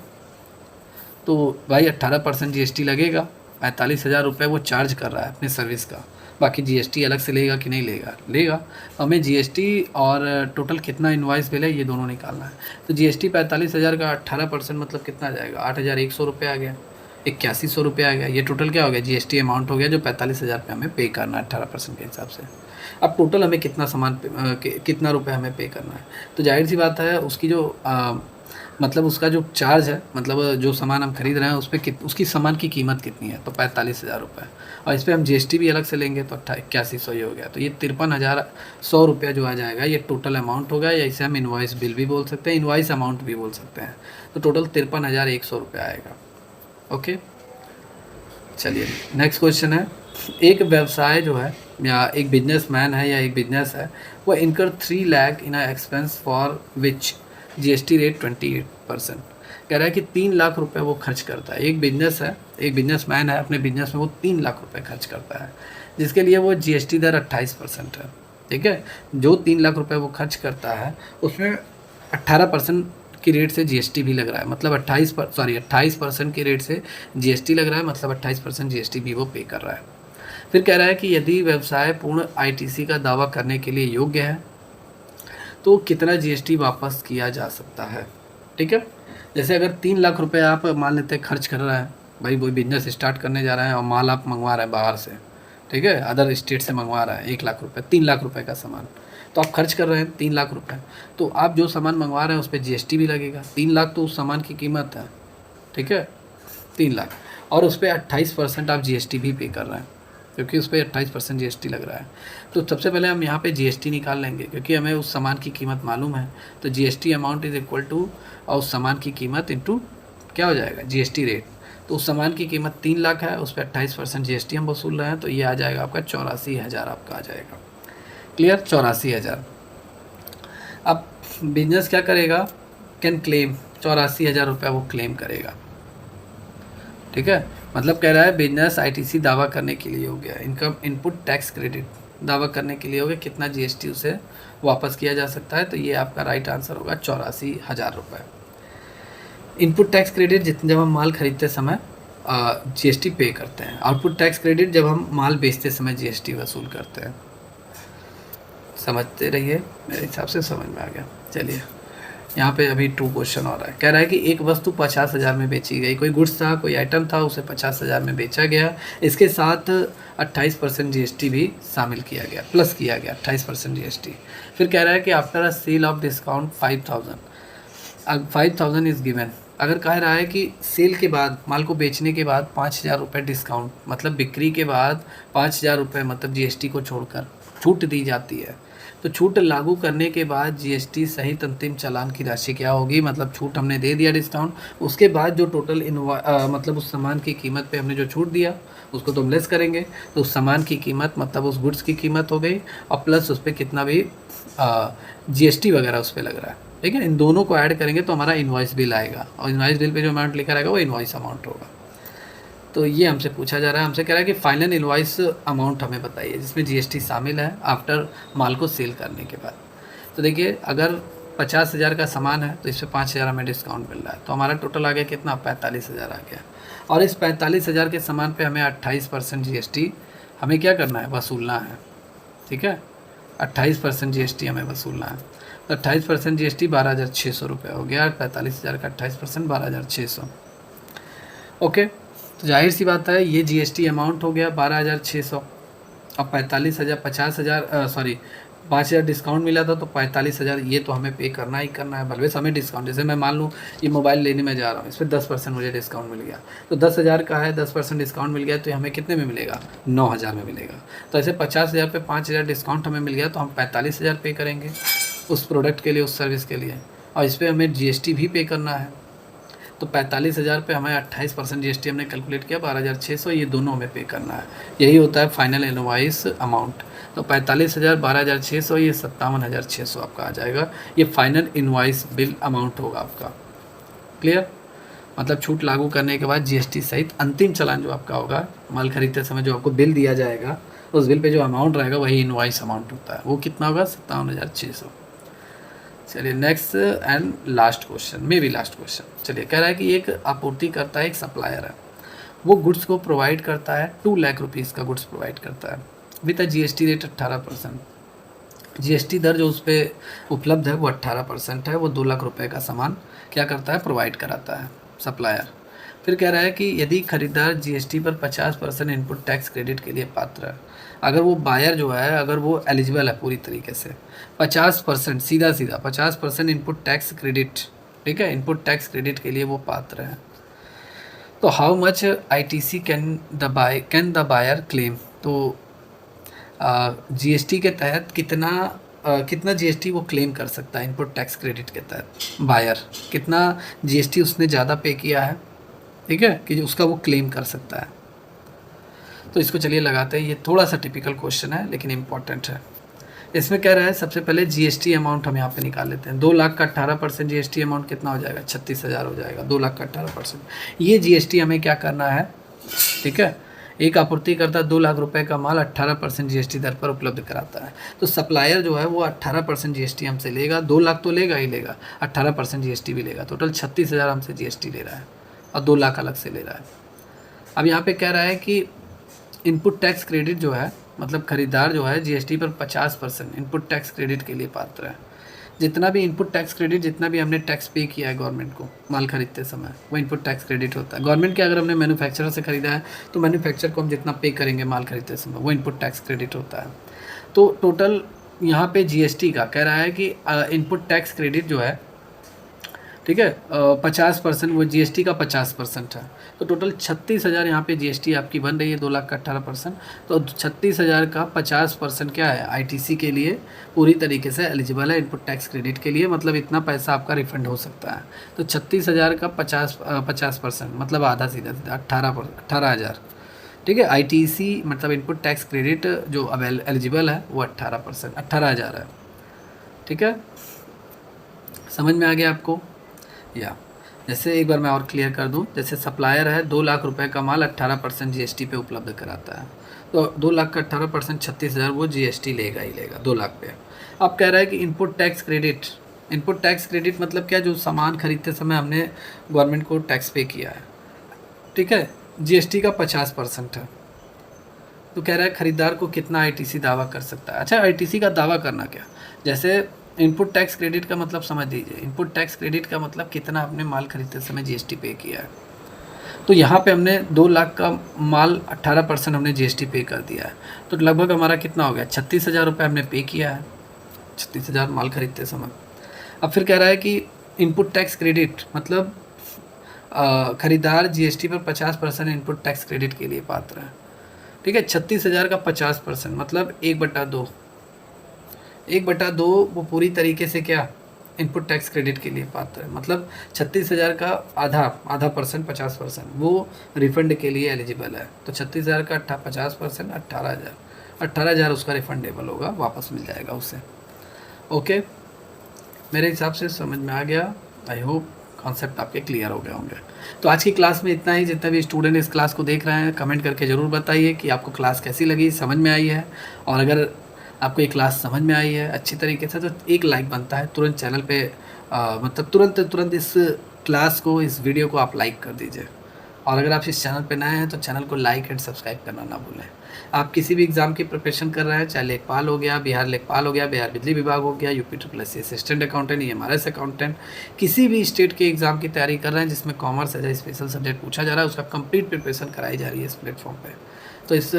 तो भाई 18% जीएसटी लगेगा, 45,000 रुपये वो चार्ज कर रहा है अपने सर्विस का। बाकी जीएसटी अलग से लेगा कि नहीं लेगा, लेगा। हमें जीएसटी और टोटल कितना इनवॉइस बिल है ये दोनों निकालना है। तो जीएसटी 45,000 का 18% मतलब कितना आ जाएगा, 8,100 रुपये आ गया, 8100 रुपये आ गया। ये टोटल क्या हो गया, जीएसटी अमाउंट हो गया जो 45,000 पे हमें पे करना है 18% के हिसाब से। अब टोटल हमें कितना सामान कितना रुपये हमें पे करना है, तो जाहिर सी बात है उसकी जो मतलब उसका जो चार्ज है, मतलब जो सामान हम खरीद रहे हैं उस पर उसकी सामान की कीमत कितनी है, तो 45,000 रुपये। और इस पर हम जीएसटी भी अलग से लेंगे तो 8100 ही हो गया। तो ये 53,100 रुपया जो आ जाएगा ये टोटल अमाउंट होगा, या इसे हम इनवॉइस बिल भी बोल सकते हैं, इनवॉइस अमाउंट भी बोल सकते हैं। तो टोटल 53,100 रुपया आएगा। ओके, चलिए नेक्स्ट क्वेश्चन है। एक व्यवसाय जो है या एक बिजनेसमैन है या एक बिजनेस है, वो इनकर 3 लाख इन expense for which GST rate 28%। कह रहा है कि 3 लाख रुपए वो खर्च करता है। एक बिजनेस है, एक बिजनेसमैन है, अपने बिजनेस में वो 3 लाख रुपए खर्च करता है, जिसके लिए वो जीएसटी दर 28% है। ठीक है, जो 3 लाख रुपए वो खर्च करता है उसमें 18% की रेट से जीएसटी भी लग रहा है, मतलब 28% की रेट से जीएसटी लग रहा है, मतलब 28% जीएसटी भी वो पे कर रहा है। फिर कह रहा है कि यदि व्यवसाय पूर्ण आईटीसी का दावा करने के लिए योग्य है तो कितना जीएसटी वापस किया जा सकता है। ठीक है, जैसे अगर 3 लाख रुपए आप मान लेते हैं खर्च कर रहे हैं, भाई वही बिजनेस स्टार्ट करने जा रहे हैं और माल आप मंगवा रहे हैं बाहर से, ठीक है, अदर स्टेट से मंगवा रहे हैं 1 लाख रुपए, 3 लाख रुपए का सामान, तो आप खर्च कर रहे हैं 3 लाख रुपए, तो आप जो सामान मंगवा रहे हैं उस पर जीएसटी भी लगेगा। 3 लाख तो उस सामान की कीमत है, ठीक है, 3 लाख, और उस पर 28% आप जीएसटी भी पे कर रहे हैं, क्योंकि उस पर 28% जीएसटी लग रहा है। तो सबसे पहले हम यहाँ पे जीएसटी निकाल लेंगे, क्योंकि हमें उस सामान की कीमत मालूम है। तो GST amount is equal to और उस सामान की कीमत इंटू क्या हो जाएगा, जीएसटी रेट। तो उस सामान की कीमत 3 लाख है, उस पर 28% जीएसटी हम वसूल रहे हैं, तो ये आ जाएगा आपका 84,000 आपका आ जाएगा। क्लियर, 84,000। अब बिजनेस क्या करेगा, कैन क्लेम 84,000 रुपया वो क्लेम करेगा। ठीक है, मतलब कह रहा है बिजनेस आईटीसी दावा करने के लिए हो गया, इनकम इनपुट टैक्स क्रेडिट दावा करने के लिए हो गया, कितना जीएसटी उसे वापस किया जा सकता है। तो ये आपका राइट आंसर होगा 84,000 रुपये। इनपुट टैक्स क्रेडिट जितने जब हम माल खरीदते समय जीएसटी पे करते हैं, आउटपुट टैक्स क्रेडिट जब हम माल बेचते समय जीएसटी वसूल करते हैं। समझते रहिए, मेरे हिसाब से समझ में आ गया। चलिए यहाँ पे अभी 2 क्वेश्चन हो रहा है। कह रहा है कि एक वस्तु 50,000 में बेची गई, कोई गुड्स था, कोई आइटम था, उसे 50,000 में बेचा गया, इसके साथ 28% जीएसटी भी शामिल किया गया, प्लस किया गया 28% जीएसटी। फिर कह रहा है कि after a sale of discount 5,000 is given. अगर कह रहा है कि सेल के बाद, माल को बेचने के बाद 5,000 रुपये डिस्काउंट, मतलब बिक्री के बाद 5,000 रुपये मतलब जीएसटी को छोड़कर छूट दी जाती है, तो छूट लागू करने के बाद जीएसटी सहित अंतिम चालान की राशि क्या होगी, मतलब छूट हमने दे दिया डिस्काउंट, उसके बाद जो टोटल मतलब उस सामान की कीमत पे हमने जो छूट दिया उसको तो हम लेस करेंगे, तो उस सामान की कीमत मतलब उस गुड्स की कीमत हो गई, और प्लस उस पर कितना भी जीएसटी वगैरह उस पर लग रहा है। ठीक है, इन दोनों को ऐड करेंगे तो हमारा इनवॉइस बिल आएगा, और इनवॉइस बिल पे जो अमाउंट लिखा रहेगा वो इनवॉइस अमाउंट होगा। तो ये हमसे पूछा जा रहा है, हमसे कह रहा है कि फाइनल इनवॉइस अमाउंट हमें बताइए जिसमें जीएसटी शामिल है आफ्टर माल को सेल करने के बाद। तो देखिए अगर 50,000 का सामान है तो इस पर 5,000 हमें डिस्काउंट मिल रहा है, तो हमारा टोटल आ गया कितना, 45,000 आ गया। और इस 45,000 के सामान पे हमें 28% जीएसटी हमें क्या करना है, वसूलना है। ठीक है, 28% जीएसटी हमें वसूलना है। तो 28% जीएसटी 12,600 रुपये हो गया, 45,000 का 28% 12,600। ओके, तो जाहिर सी बात है ये जीएसटी अमाउंट हो गया 12,600। अब 45,000 50,000 सॉरी 5,000 डिस्काउंट मिला था तो 45,000 ये तो हमें पे करना ही करना है। भले हमें डिस्काउंट, जैसे मैं मान लूँ ये मोबाइल लेने में जा रहा हूँ, इस पर 10% मुझे डिस्काउंट मिल गया, तो 10,000 का है, 10% डिस्काउंट मिल गया तो हमें कितने में मिलेगा, 9,000 में मिलेगा। तो ऐसे 50,000 पे 5,000 डिस्काउंट हमें मिल गया तो हम 45,000 पे करेंगे उस प्रोडक्ट के लिए, उस सर्विस के लिए, और इस पर हमें GST भी पे करना है। तो 45,000 पे हमें 28% GST हमने कैलकुलेट किया, 12,600 ये दोनों हमें पे करना है। यही होता है फाइनल इनवॉइस अमाउंट। तो 45,000 12,600 ये 57,600 आपका आ जाएगा। ये फाइनल इनवॉइस बिल अमाउंट होगा आपका। क्लियर? मतलब छूट लागू करने के बाद GST सहित अंतिम चालान जो आपका होगा माल खरीदते समय, जो आपको बिल दिया जाएगा उस बिल पे जो अमाउंट रहेगा वही इनवॉइस अमाउंट होता है। वो कितना होगा, 57,600। चलिए next and last question, may be last question. चलिए कह रहा है कि एक आपूर्तिकर्ता, एक सप्लायर है, वो गुड्स को प्रोवाइड करता है, 2 लाख रुपीज़ का गुड्स प्रोवाइड करता है विद GST रेट 18%। GST दर जो उस पर उपलब्ध है वो 18% है। वो 2 लाख रुपए का सामान क्या करता है, प्रोवाइड कराता है सप्लायर। फिर कह रहा है कि यदि खरीदार GST पर 50% इनपुट टैक्स क्रेडिट के लिए पात्र है, अगर वो बायर जो है, अगर वो एलिजिबल है पूरी तरीके से, 50% सीधा 50% इनपुट टैक्स क्रेडिट, ठीक है, इनपुट टैक्स क्रेडिट के लिए वो पात्र है, तो how much ITC can the buyer claim. तो GST के तहत कितना GST वो क्लेम कर सकता है, इनपुट टैक्स क्रेडिट के तहत बायर कितना GST उसने ज़्यादा पे किया है, ठीक है, कि उसका वो क्लेम कर सकता है। तो इसको चलिए लगाते हैं। ये थोड़ा सा टिपिकल क्वेश्चन है लेकिन इम्पॉर्टेंट है। इसमें कह रहा है सबसे पहले GST अमाउंट हम यहाँ पे निकाल लेते हैं। 2 लाख का 18% GST अमाउंट कितना हो जाएगा, 36,000 हो जाएगा। 2 लाख का 18%, ये GST हमें क्या करना है, ठीक है। एक आपूर्तिकर्ता 2 लाख रुपए का माल 18% GST दर पर उपलब्ध कराता है, तो सप्लायर जो है वो 18% GST हमसे लेगा। 2 लाख तो लेगा ही लेगा, 18% GST भी लेगा। टोटल 36,000 हमसे GST ले रहा है और 2 लाख अलग से ले रहा है। अब यहाँ पे कह रहा है कि इनपुट टैक्स क्रेडिट जो है, मतलब खरीदार जो है GST पर 50% इनपुट टैक्स क्रेडिट के लिए पात्र है। जितना भी इनपुट टैक्स क्रेडिट, जितना भी हमने टैक्स पे किया है गवर्नमेंट को माल खरीदते समय, वो इनपुट टैक्स क्रेडिट होता है। गवर्नमेंट के अगर हमने मैन्युफैक्चरर से खरीदा है तो मैन्युफैक्चर को हम जितना पे करेंगे माल खरीदते समय वो इनपुट टैक्स क्रेडिट होता है। तो टोटल यहाँ पे GST का कह रहा है कि इनपुट टैक्स क्रेडिट जो है, ठीक है, 50% वो GST का 50% है। तो टोटल 36,000 यहाँ पे GST आपकी बन रही है, 2 लाख का 18%। तो 36,000 का 50% क्या है, ITC के लिए पूरी तरीके से एलिजिबल है, इनपुट टैक्स क्रेडिट के लिए। मतलब इतना पैसा आपका रिफंड हो सकता है। तो 36,000 का 50% मतलब आधा, सीधा 18,000, ठीक है। ITC मतलब इनपुट टैक्स क्रेडिट जो अब एलिजिबल है वो 18%, 18,000 है, ठीक है। समझ में आ गया आपको? या जैसे एक बार मैं और क्लियर कर दूं, जैसे सप्लायर है 2 लाख रुपए का माल 18% GST पे उपलब्ध कराता है, तो 2 लाख का 18% 36,000 वो GST लेगा ही लेगा 2 लाख पे। अब कह रहा है कि input tax credit, input tax credit मतलब क्या, जो सामान खरीदते समय हमने गवर्नमेंट को टैक्स पे किया है, ठीक है, GST का 50% है। तो कह रहा है खरीदार को कितना ITC दावा कर सकता है। अच्छा, ITC का दावा करना क्या, जैसे इनपुट टैक्स क्रेडिट का मतलब समझ लीजिए, इनपुट टैक्स क्रेडिट का मतलब कितना आपने माल खरीदते समय GST पे किया है। तो यहाँ पे हमने 2 लाख का माल 18% हमने GST पे कर दिया है, तो लगभग हमारा कितना हो गया, 36,000 रुपये हमने पे किया है, 36,000 माल खरीदते समय। अब फिर कह रहा है कि इनपुट टैक्स क्रेडिट मतलब खरीदार GST पर 50% इनपुट टैक्स क्रेडिट के लिए पात्र है, ठीक है। 36,000 का 50% मतलब 1/2, 1/2 वो पूरी तरीके से क्या, इनपुट टैक्स क्रेडिट के लिए पात्र है। मतलब 36,000 का आधा परसेंट 50% वो रिफंड के लिए एलिजिबल है। तो 36,000 का 50% 18,000 उसका रिफंडेबल होगा, वापस मिल जाएगा उसे। ओके, मेरे हिसाब से समझ में आ गया। आई होप कॉन्सेप्ट आपके क्लियर हो गए होंगे। तो आज की क्लास में इतना ही। जितने भी स्टूडेंट इस क्लास को देख रहे हैं कमेंट करके ज़रूर बताइए कि आपको क्लास कैसी लगी, समझ में आई है। और अगर आपको ये क्लास समझ में आई है अच्छी तरीके से तो एक लाइक बनता है, तुरंत चैनल पे मतलब तुरंत इस क्लास को, इस वीडियो को आप लाइक कर दीजिए। और अगर आप इस चैनल पे नए हैं तो चैनल को लाइक एंड सब्सक्राइब करना ना भूलें। आप किसी भी एग्ज़ाम की प्रिपरेशन कर रहे हैं, चाहे लेखपाल हो गया, बिहार लेखपाल हो गया, बिहार बिजली विभाग हो गया, UP assistant accountant, EMRS accountant, किसी भी स्टेट के एग्ज़ाम की तैयारी कर रहे हैं जिसमें commerce as a special subject पूछा जा रहा है, उसका कंप्लीट प्रिपरेशन कराई जा रही है इस प्लेटफॉर्म पर। तो इस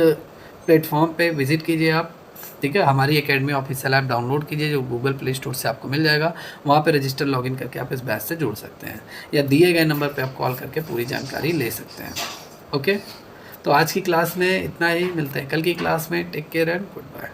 प्लेटफॉर्म पे विजिट कीजिए आप, ठीक है। हमारी एकेडमी ऑफिशियल ऐप डाउनलोड कीजिए जो गूगल प्ले स्टोर से आपको मिल जाएगा। वहाँ पे रजिस्टर लॉगिन करके आप इस बैच से जुड़ सकते हैं, या दिए गए नंबर पे आप कॉल करके पूरी जानकारी ले सकते हैं। ओके, तो आज की क्लास में इतना ही, मिलते हैं कल की क्लास में। Take care and good bye.